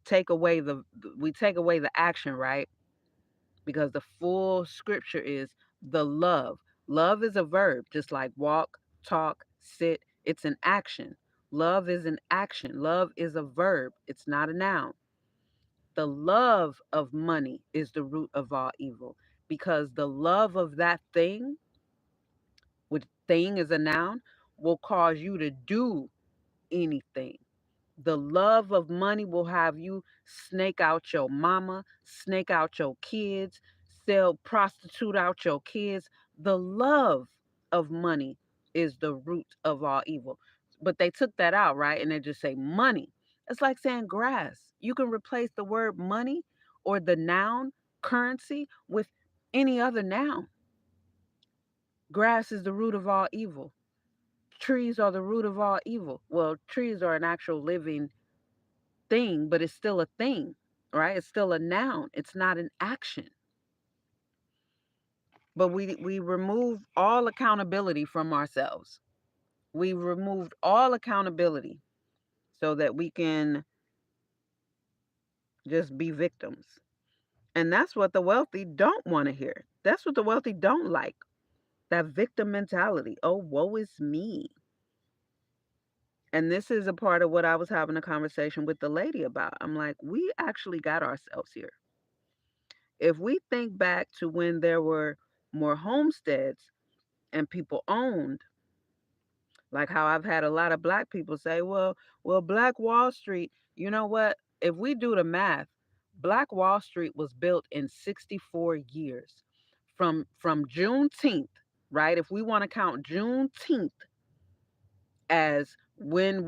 take away the action, right? Because the full scripture is the love. Love is a verb, just like walk, talk, sit. It's an action. Love is an action. Love is a verb. It's not a noun. The love of money is the root of all evil, because the love of that thing, which thing is a noun, will cause you to do anything. The love of money will have you snake out your mama, snake out your kids, sell prostitute out your kids. The love of money is the root of all evil. But they took that out, right? And they just say money. It's like saying grass. You can replace the word money or the noun currency with any other noun. Grass is the root of all evil. Trees are the root of all evil. Well, trees are an actual living thing, but it's still a thing, right? It's still a noun. It's not an action. But we remove all accountability from ourselves. We removed all accountability so that we can just be victims. And that's what the wealthy don't want to hear. That's what the wealthy don't like. That victim mentality. Oh, woe is me. And this is a part of what I was having a conversation with the lady about. I'm like, we actually got ourselves here. If we think back to when there were more homesteads and people owned, like how I've had a lot of black people say, well, Black Wall Street, you know what? If we do the math, Black Wall Street was built in 64 years. From Juneteenth, right? If we want to count Juneteenth as when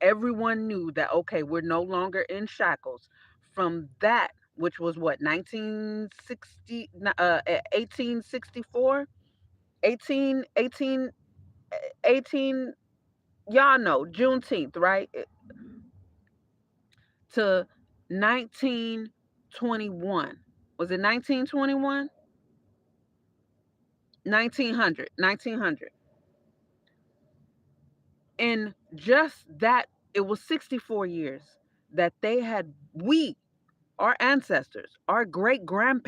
everyone knew that okay, we're no longer in shackles, from that, which was what, 1960, 1864, 18 18 18, y'all know Juneteenth, right? To 1921. Was it 1921? 1900. 1900. In just that, it was 64 years that they had, we, our ancestors, our great great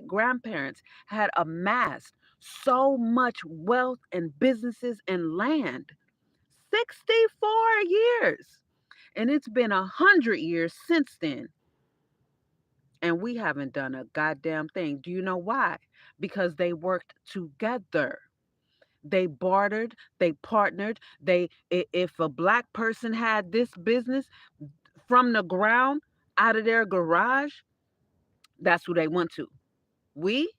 grandparents had amassed so much wealth and businesses and land. 64 years. And it's been 100 years since then. And we haven't done a goddamn thing. Do you know why? Because they worked together. They bartered, they partnered. If a black person had this business from the ground out of their garage, that's who they went to. We,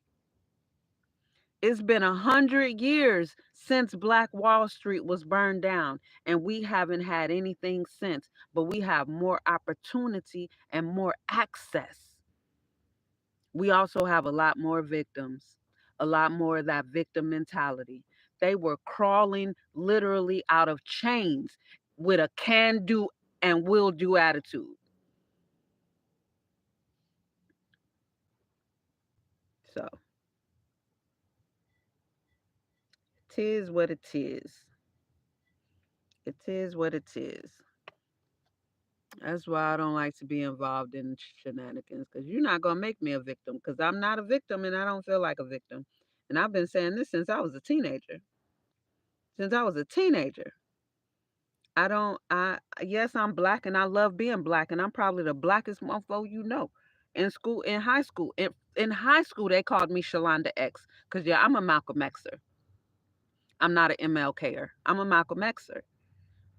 it's been 100 years since Black Wall Street was burned down, and we haven't had anything since. But we have more opportunity and more access. We also have a lot more victims, a lot more of that victim mentality. They were crawling literally out of chains with a can do and will do attitude. So, tis what it is. It is what it is. That's why I don't like to be involved in shenanigans, because you're not going to make me a victim, because I'm not a victim and I don't feel like a victim. And I've been saying this since I was a teenager. Since I was a teenager. I don't yes, I'm black and I love being black, and I'm probably the blackest mofo you know. In school, in high school, in high school they called me Shalonda X, cuz yeah, I'm a Malcolm Xer. I'm not an MLKer. I'm a Malcolm Xer,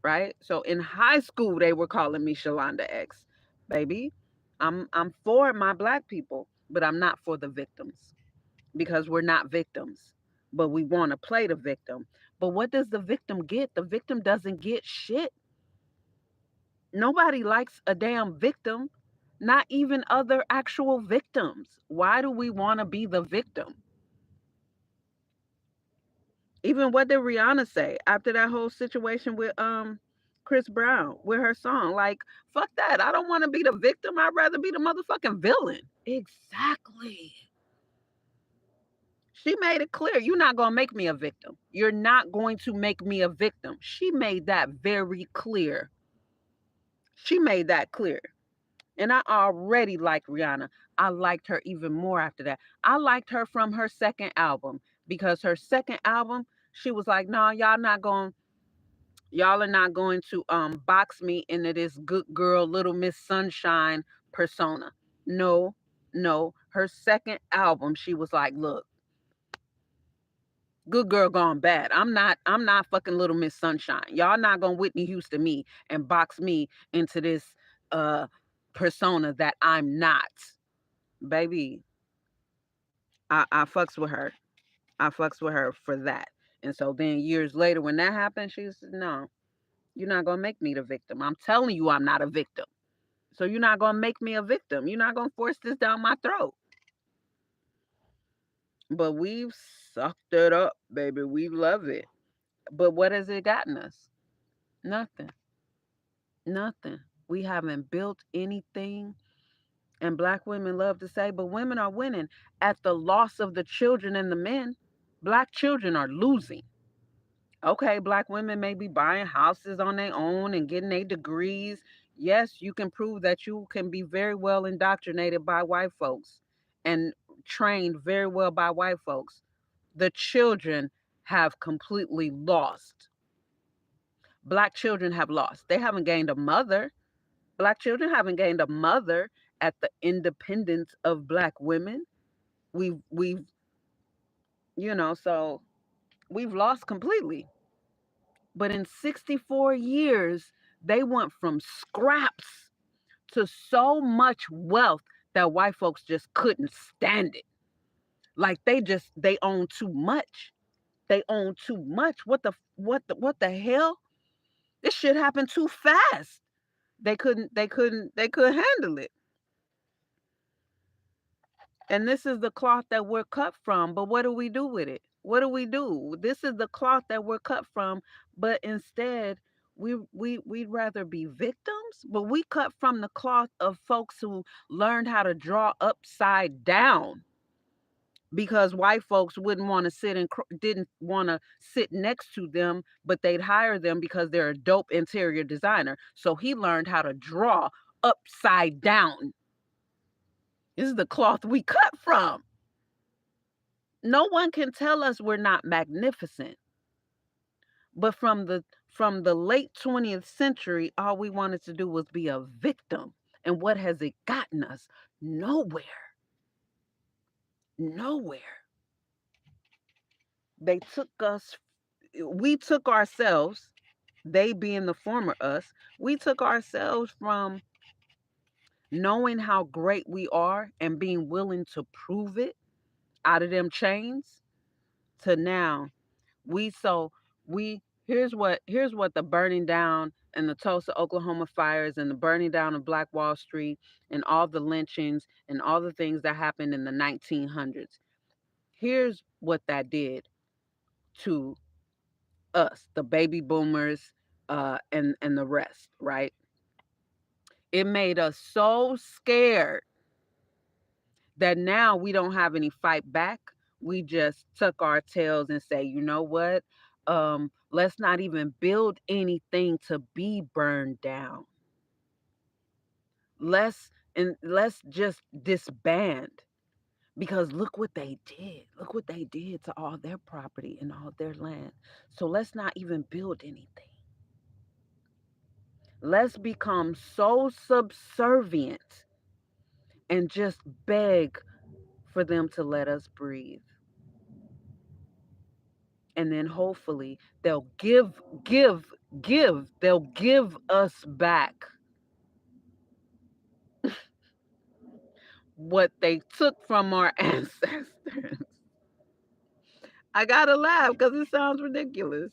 right? So in high school they were calling me Shalonda X. Baby, I'm for my black people, but I'm not for the victims, because we're not victims. But we want to play the victim. But what does the victim get? The victim doesn't get shit. Nobody likes a damn victim, not even other actual victims. Why do we want to be the victim? Even what did Rihanna say after that whole situation with Chris Brown with her song? Like, fuck that. I don't want to be the victim. I'd rather be the motherfucking villain. Exactly. She made it clear, you're not going to make me a victim. You're not going to make me a victim. She made that very clear. She made that clear. And I already liked Rihanna. I liked her even more after that. I liked her from her second album, because her second album, she was like, "No, y'all are not going to box me into this good girl, little Miss Sunshine persona." No, no. Her second album, she was like, "Look, good girl gone bad. I'm not fucking little Miss Sunshine. Y'all not gonna Whitney Houston me and box me into this uh persona that I'm not." Baby, I fucks with her. I fucks with her for that. And so then years later, when that happened, she said, "No, you're not gonna make me the victim. I'm telling you, I'm not a victim. So you're not gonna make me a victim. You're not gonna force this down my throat." But we've sucked it up, baby. We love it. But what has it gotten us? Nothing. Nothing. We haven't built anything. And black women love to say, but women are winning at the loss of the children and the men. Black children are losing. Okay, black women may be buying houses on their own and getting their degrees. Yes, you can prove that you can be very well indoctrinated by white folks and trained very well by white folks. The children have completely lost. Black children have lost. They haven't gained a mother. Black children haven't gained a mother at the independence of black women. We've so we've lost completely. But in 64 years, they went from scraps to so much wealth that white folks just couldn't stand it. Like they own too much. They own too much. What the hell? This shit happened too fast. They couldn't handle it. And this is the cloth that we're cut from. But what do we do with it? What do we do? This is the cloth that we're cut from, but instead we'd rather be victims. But we cut from the cloth of folks who learned how to draw upside down because white folks wouldn't want to didn't want to sit next to them, but they'd hire them because they're a dope interior designer. So he learned how to draw upside down. This is the cloth we cut from. No one can tell us we're not magnificent. But from the late 20th century, all we wanted to do was be a victim. And what has it gotten us? Nowhere. Nowhere. They took us, we took ourselves, they being the former us, we took ourselves from knowing how great we are and being willing to prove it out of them chains to now we so we here's what the burning down and the Tulsa, Oklahoma fires and the burning down of Black Wall Street and all the lynchings and all the things that happened in the 1900s. Here's what that did to us, the baby boomers, and the rest. Right? It made us so scared that now we don't have any fight back. We just tuck our tails and say, you know what? Let's not even build anything to be burned down. Let's just disband because look what they did. Look what they did to all their property and all their land. So let's not even build anything. Let's become so subservient and just beg for them to let us breathe. And then hopefully they'll they'll give us back what they took from our ancestors. I gotta laugh because it sounds ridiculous.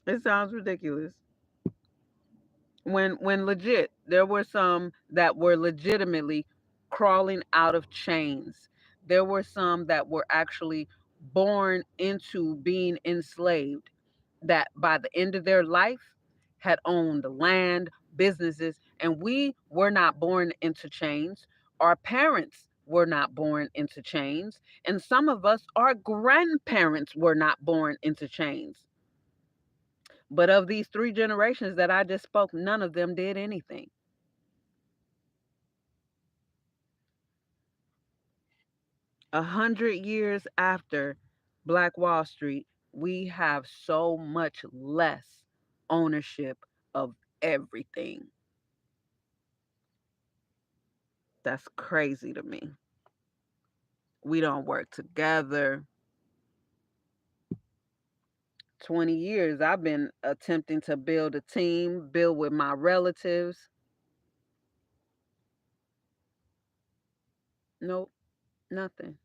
It sounds ridiculous. When legit, there were some that were legitimately crawling out of chains. There were some that were actually born into being enslaved, that by the end of their life had owned land, businesses, and we were not born into chains. Our parents were not born into chains, and some of us, our grandparents were not born into chains. But of these three generations that I just spoke, none of them did anything. 100 years after Black Wall Street, we have so much less ownership of everything. That's crazy to me. We don't work together. 20 years I've been attempting to build a team, build with my relatives. Nope, nothing.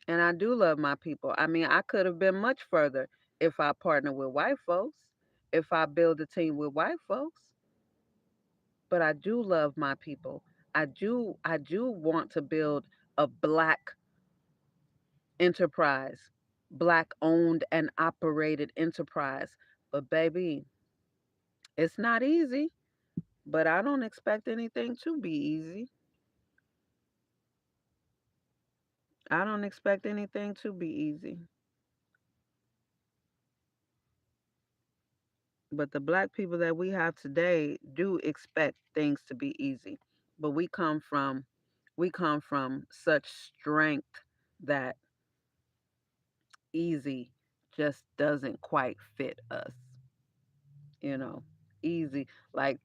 And I do love my people. I mean, I could have been much further if I partnered with white folks, if I build a team with white folks, but I do love my people. I do want to build a black enterprise, black owned and operated enterprise. But baby, it's not easy. But I don't expect anything to be easy. I don't expect anything to be easy. But the black people that we have today do expect things to be easy. But we come from such strength that easy just doesn't quite fit us, you know. Easy, like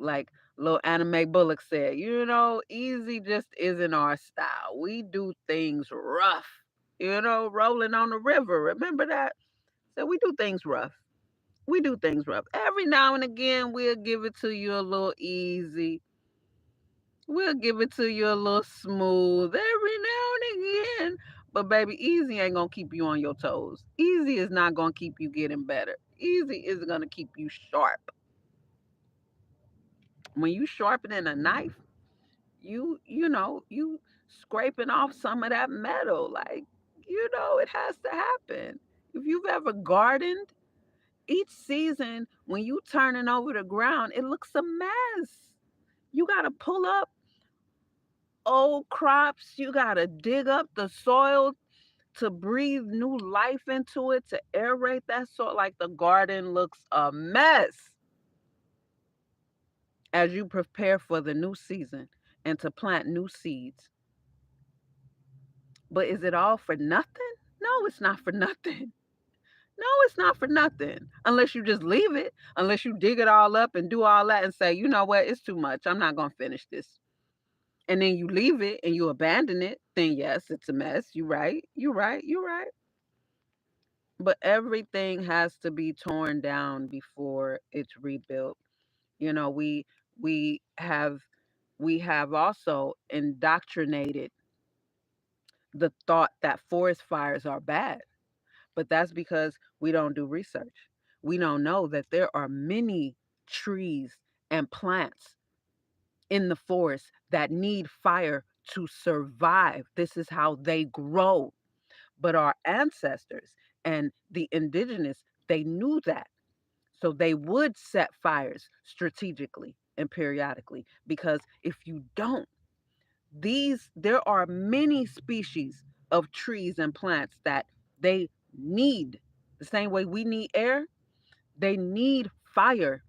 little anime Bullock said, easy just isn't our style. We do things rough, rolling on the river. Remember that? So we do things rough. We do things rough. Every now and again, we'll give it to you a little easy. We'll give it to you a little smooth every now and again. But baby, easy ain't gonna keep you on your toes. Easy is not gonna keep you getting better. Easy is gonna keep you sharp. When you sharpening a knife, you scraping off some of that metal. Like, it has to happen. If you've ever gardened, each season when you turning over the ground, it looks a mess. You gotta pull up old crops. You gotta dig up the soil to breathe new life into it, to aerate that soil. Like the garden looks a mess as you prepare for the new season and to plant new seeds. But is it all for nothing? No, it's not for nothing. No, it's not for nothing. Unless you just leave it, unless you dig it all up and do all that and say, you know what, it's too much. I'm not going to finish this. And then you leave it and you abandon it, then yes, it's a mess. You're right. You're right. You're right. But everything has to be torn down before it's rebuilt. You know, we have we have also indoctrinated the thought that forest fires are bad. But that's because we don't do research. We don't know that there are many trees and plants in the forest that need fire to survive. This is how they grow. But our ancestors and the indigenous, they knew that. So they would set fires strategically and periodically, because if you don't, there are many species of trees and plants that they need, the same way we need air, they need fire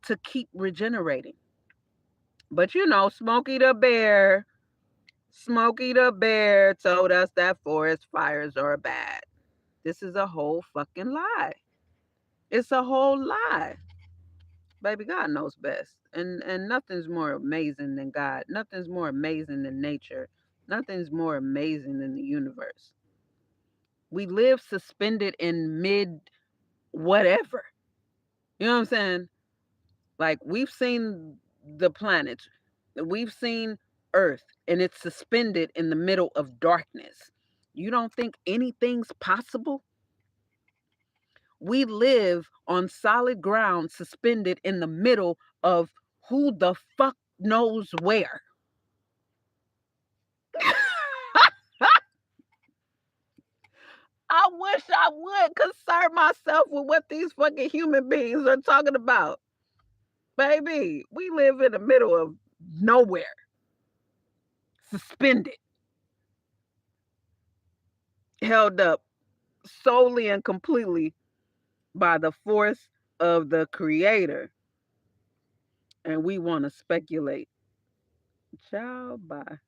to keep regenerating. But Smokey the Bear told us that forest fires are bad. This is a whole fucking lie. It's a whole lie. Baby, God knows best. And nothing's more amazing than God. Nothing's more amazing than nature. Nothing's more amazing than the universe. We live suspended in mid whatever. You know what I'm saying? Like, we've seen the planets. We've seen Earth, and it's suspended in the middle of darkness. You don't think anything's possible? We live on solid ground, suspended in the middle of who the fuck knows where. I wish I would concern myself with what these fucking human beings are talking about. Baby, we live in the middle of nowhere, suspended, held up solely and completely by the force of the creator. And we want to speculate. Child, bye.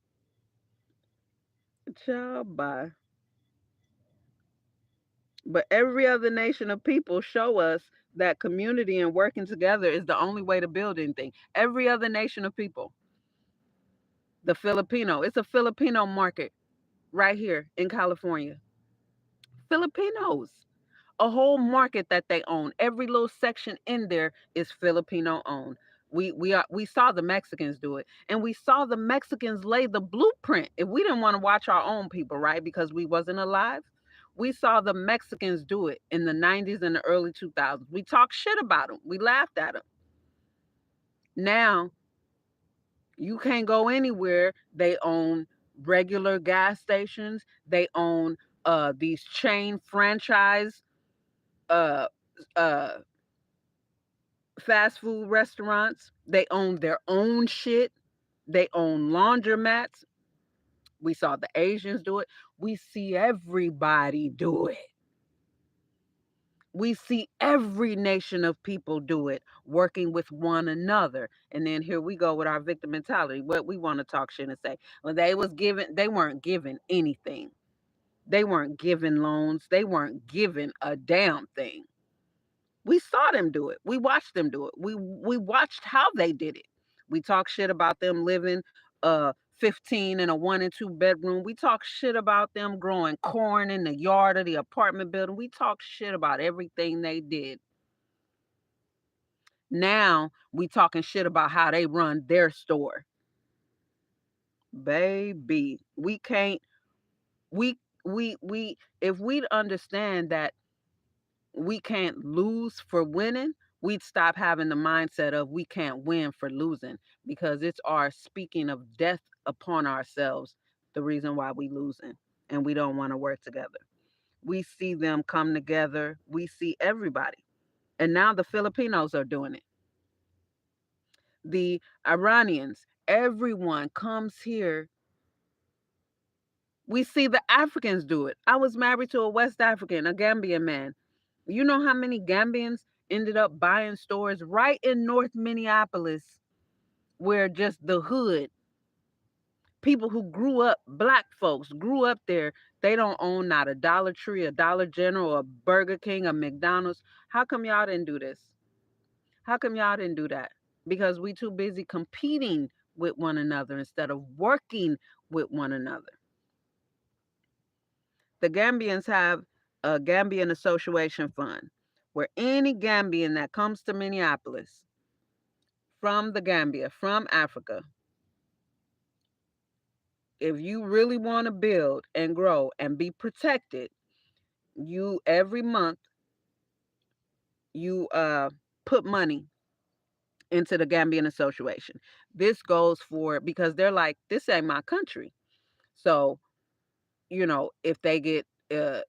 Child, bye. But every other nation of people show us that community and working together is the only way to build anything. Every other nation of people. The Filipino, it's a Filipino market right here in California. Filipinos, a whole market that they own. Every little section in there is Filipino owned. We saw the Mexicans do it, and we saw the Mexicans lay the blueprint. If we didn't want to watch our own people, right, because we wasn't alive, we saw the Mexicans do it in the 90s and the early 2000s. We talked shit about them. We laughed at them. Now you can't go anywhere. They own regular gas stations. They own these chain franchise uh uh fast food restaurants, they own their own shit. They own laundromats. We saw the Asians do it. We see everybody do it. We see every nation of people do it, working with one another. And then here we go with our victim mentality. What we want to talk shit and say. Well, they weren't given anything. They weren't given loans. They weren't given a damn thing. We saw them do it. We watched them do it. We watched how they did it. We talk shit about them living 15 in a 1 and 2 bedroom. We talk shit about them growing corn in the yard of the apartment building. We talk shit about everything they did. Now we talking shit about how they run their store. Baby, we can't we if we'd understand that we can't lose for winning, we'd stop having the mindset of we can't win for losing, because it's our speaking of death upon ourselves the reason why we losing and we don't want to work together. We see them come together. We see everybody. And now the Filipinos are doing it. The Iranians, everyone comes here. We see the Africans do it. I was married to a West African, a Gambian man. You know how many Gambians ended up buying stores right in North Minneapolis, where just the hood, people who grew up, black folks grew up there, they don't own not a Dollar Tree, a Dollar General, a Burger King, a McDonald's. How come y'all didn't do this? How come y'all didn't do that? Because we too busy competing with one another instead of working with one another. The Gambians have a Gambian Association Fund where any Gambian that comes to Minneapolis from the Gambia, from Africa, if you really want to build and grow and be protected, you every month you put money into the Gambian Association. This goes for, because they're like, this ain't my country. So, if they get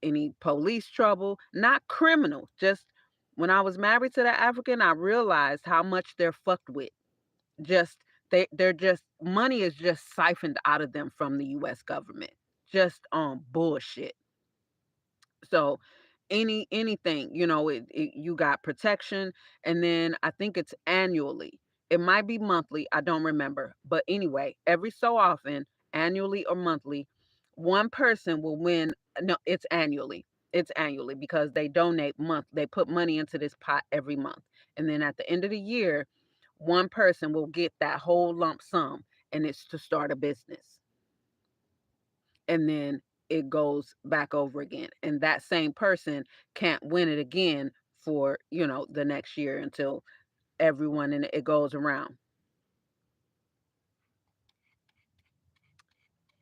any police trouble, not criminal, just when I was married to that African, I realized how much they're fucked with. Just they're just, money is just siphoned out of them from the US government. Just on bullshit. So anything, you got protection, and then I think it's annually. It might be monthly, I don't remember. But anyway, every so often, annually or monthly, one person will win. No, it's annually. It's annually because they donate they put money into this pot every month. And then at the end of the year, one person will get that whole lump sum, and it's to start a business. And then it goes back over again. And that same person can't win it again for, the next year until everyone in it goes around.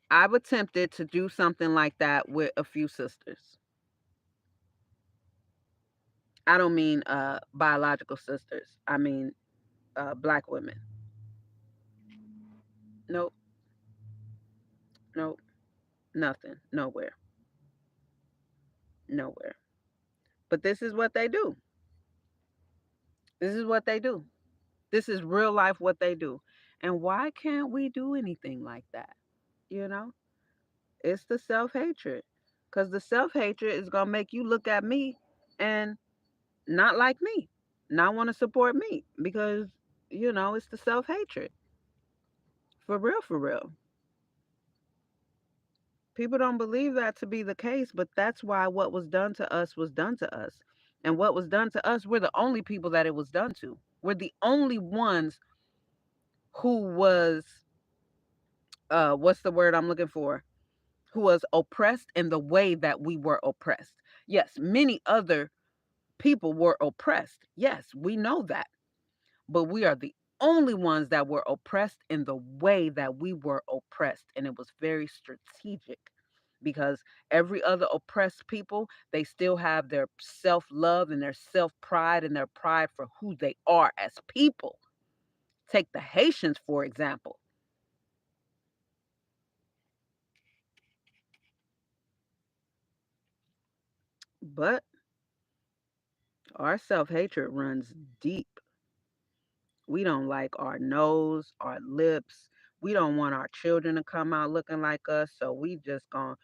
I've attempted to do something like that with a few sisters. I don't mean biological sisters. I mean black women. Nope, nope, nothing, nowhere, nowhere. But this is what they do. This is what they do. This is real life what they do. And why can't we do anything like that? You know? It's the self hatred. Because the self hatred is going to make you look at me and not like me, not want to support me because, it's the self hatred. For real, for real. People don't believe that to be the case, but that's why what was done to us was done to us. And what was done to us, we're the only people that it was done to. We're the only ones who was, what's the word I'm looking for? Who was oppressed in the way that we were oppressed. Yes, many other people were oppressed. Yes, we know that. But we are the only ones that were oppressed in the way that we were oppressed. And it was very strategic because every other oppressed people, they still have their self love and their self pride and their pride for who they are as people. Take the Haitians, for example. But our self hatred runs deep. We don't like our nose, our lips. We don't want our children to come out looking like us. So we just gonna,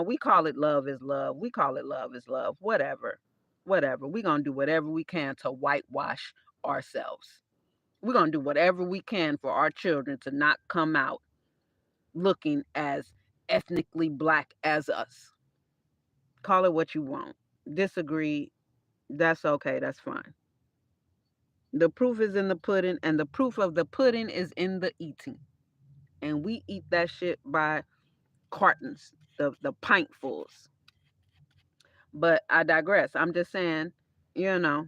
we call it love is love. We call it love is love. Whatever. Whatever. We gonna do whatever we can to whitewash ourselves. We're gonna do whatever we can for our children to not come out looking as ethnically black as us. Call it what you want. Disagree. That's okay. That's fine. The proof is in the pudding, and the proof of the pudding is in the eating. And we eat that shit by cartons, the pintfuls. But I digress. I'm just saying, you know,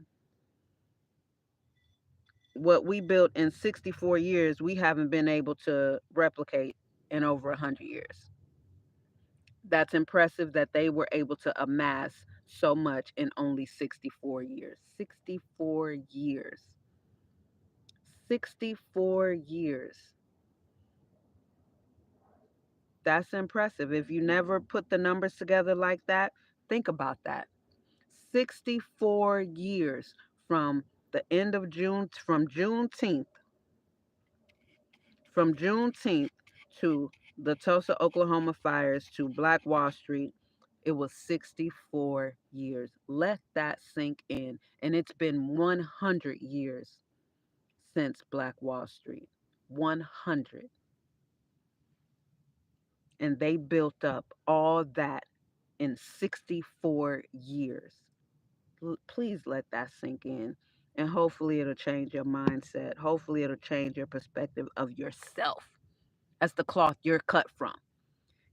what we built in 64 years, we haven't been able to replicate in over 100 years. That's impressive that they were able to amass so much in only 64 years. 64 years. 64 years. That's impressive. If you never put the numbers together like that, think about that. 64 years from the end of June, from Juneteenth to the Tulsa, Oklahoma fires to Black Wall Street, it was 64 years. Let that sink in. And it's been 100 years since Black Wall Street. 100. And they built up all that in 64 years. Please let that sink in. And hopefully it'll change your mindset. Hopefully it'll change your perspective of yourself. That's the cloth you're cut from.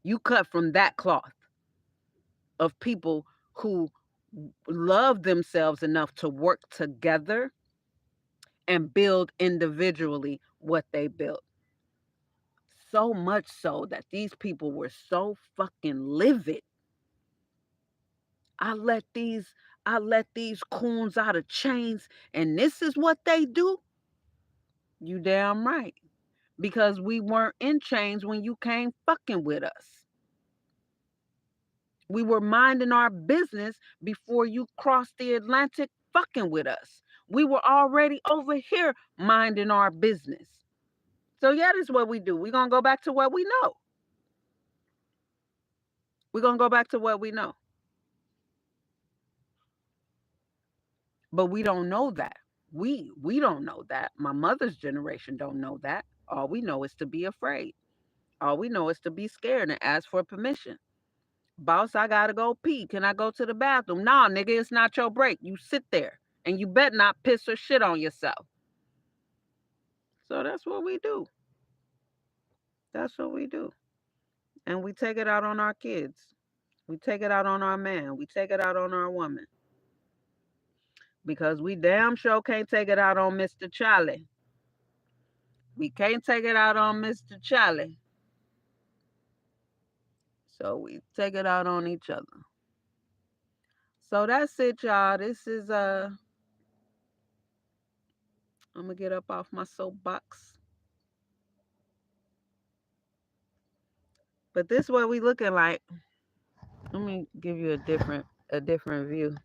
You cut from that cloth of people who love themselves enough to work together and build individually what they built. So much so that these people were so fucking livid. I let these I let these coons out of chains and this is what they do? You damn right. Because we weren't in chains when you came fucking with us. We were minding our business before you crossed the Atlantic fucking with us. We were already over here minding our business. So yeah, this is what we do. We're gonna go back to what we know. We're gonna go back to what we know. But we don't know that. We don't know that. My mother's generation don't know that. All we know is to be afraid. All we know is to be scared and ask for permission. Boss, I gotta go pee. Can I go to the bathroom? Nah, nigga, it's not your break. You sit there and you bet not piss or shit on yourself. So that's what we do. That's what we do. And we take it out on our kids. We take it out on our man. We take it out on our woman. Because we damn sure can't take it out on Mr. Charlie. We can't take it out on Mr. Charlie. So we take it out on each other. So that's it, y'all. This is I'm gonna get up off my soapbox. But this what we looking like. Let me give you a different view.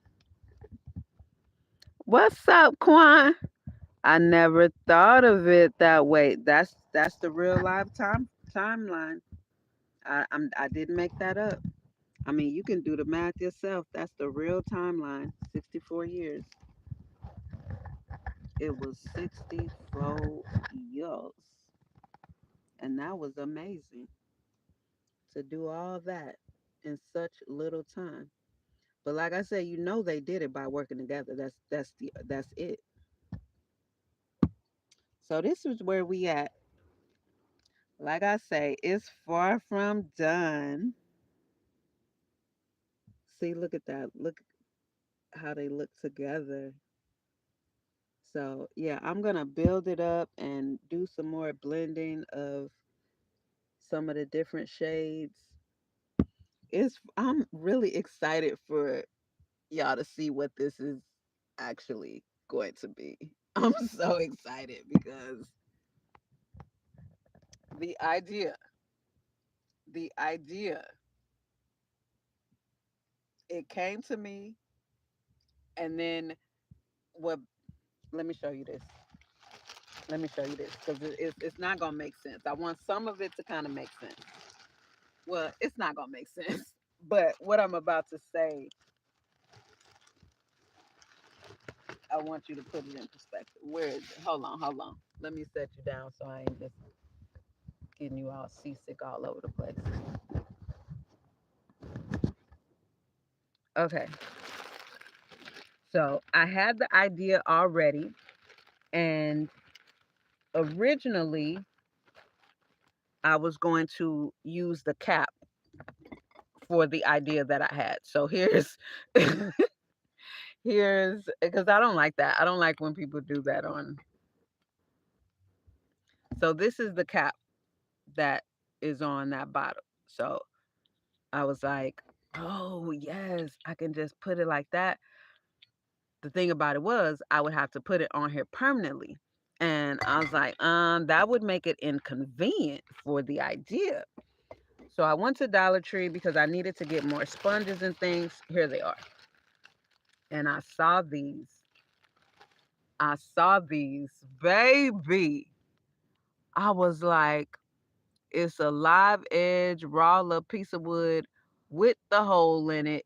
What's up, Quan? I never thought of it that way. That's the real life timeline. I didn't make that up. I mean, you can do the math yourself. That's the real timeline. 64 years. It was 64 years. And that was amazing to do all that in such little time. But like I said, they did it by working together. That's it. So this is where we at. Like I say, it's far from done. See, look at that. Look how they look together. So yeah, I'm gonna build it up and do some more blending of some of the different shades. I'm really excited for y'all to see what this is actually going to be. I'm so excited because the idea, the idea, it came to me, and then what? Let me show you this. Let me show you this because it's not gonna make sense. I want some of it to kind of make sense. Well, it's not gonna make sense, but what I'm about to say, I want you to put it in perspective. Where is it? Hold on. Let me set you down so I ain't just getting you all seasick all over the place. Okay, so I had the idea already, and originally I was going to use the cap for the idea that I had. So here's here's because I don't like that. I don't like when people do that on. So this is the cap that is on that bottle. So I was like, oh yes, I can just put it like that. The thing about it was I would have to put it on here permanently. And I was like, that would make it inconvenient for the idea. So I went to Dollar Tree because I needed to get more sponges and things. Here they are. And I saw these. I saw these, baby. I was like, it's a live edge, raw little piece of wood with the hole in it.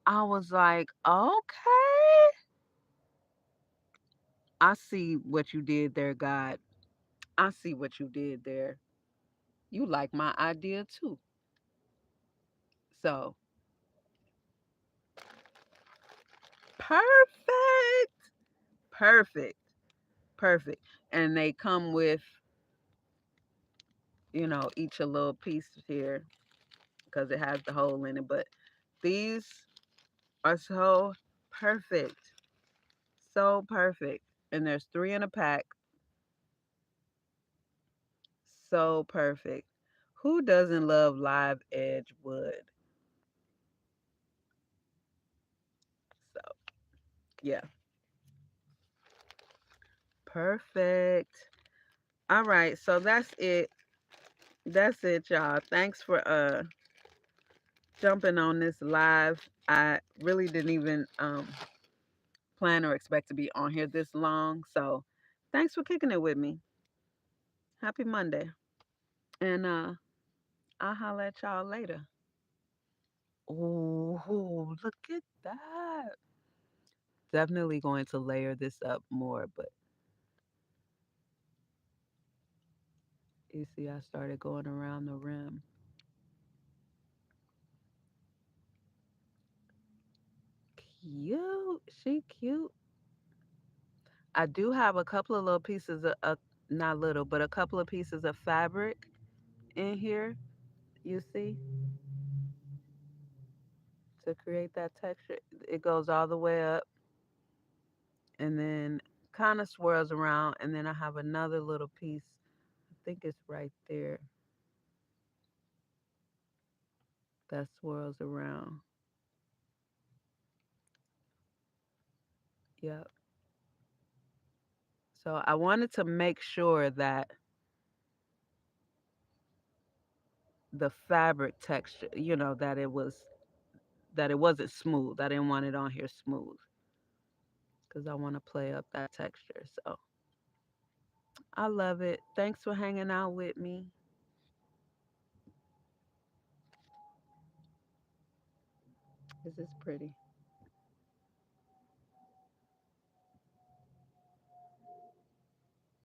I was like, okay. I see what you did there, God. I see what you did there. You like my idea too. So perfect. Perfect. Perfect. And they come with, each a little piece here because it has the hole in it. But these are so perfect. So perfect. And there's three in a pack. So perfect. Who doesn't love live edge wood? So, yeah. Perfect. All right. So that's it. That's it, y'all. Thanks for jumping on this live. I really didn't even plan or expect to be on here this long. So, thanks for kicking it with me. Happy Monday. And I'll holler at y'all later. Oh, look at that. Definitely going to layer this up more, but you see, I started going around the rim. Cute. She cute. I do have a couple of little pieces of not little, but a couple of pieces of fabric in here. You see, to create that texture, it goes all the way up and then kind of swirls around, and then I have another little piece. I think it's right there that swirls around. Yep. So I wanted to make sure that the fabric texture, that it wasn't smooth. I didn't want it on here smooth because I want to play up that texture. So I love it. Thanks for hanging out with me. This is pretty.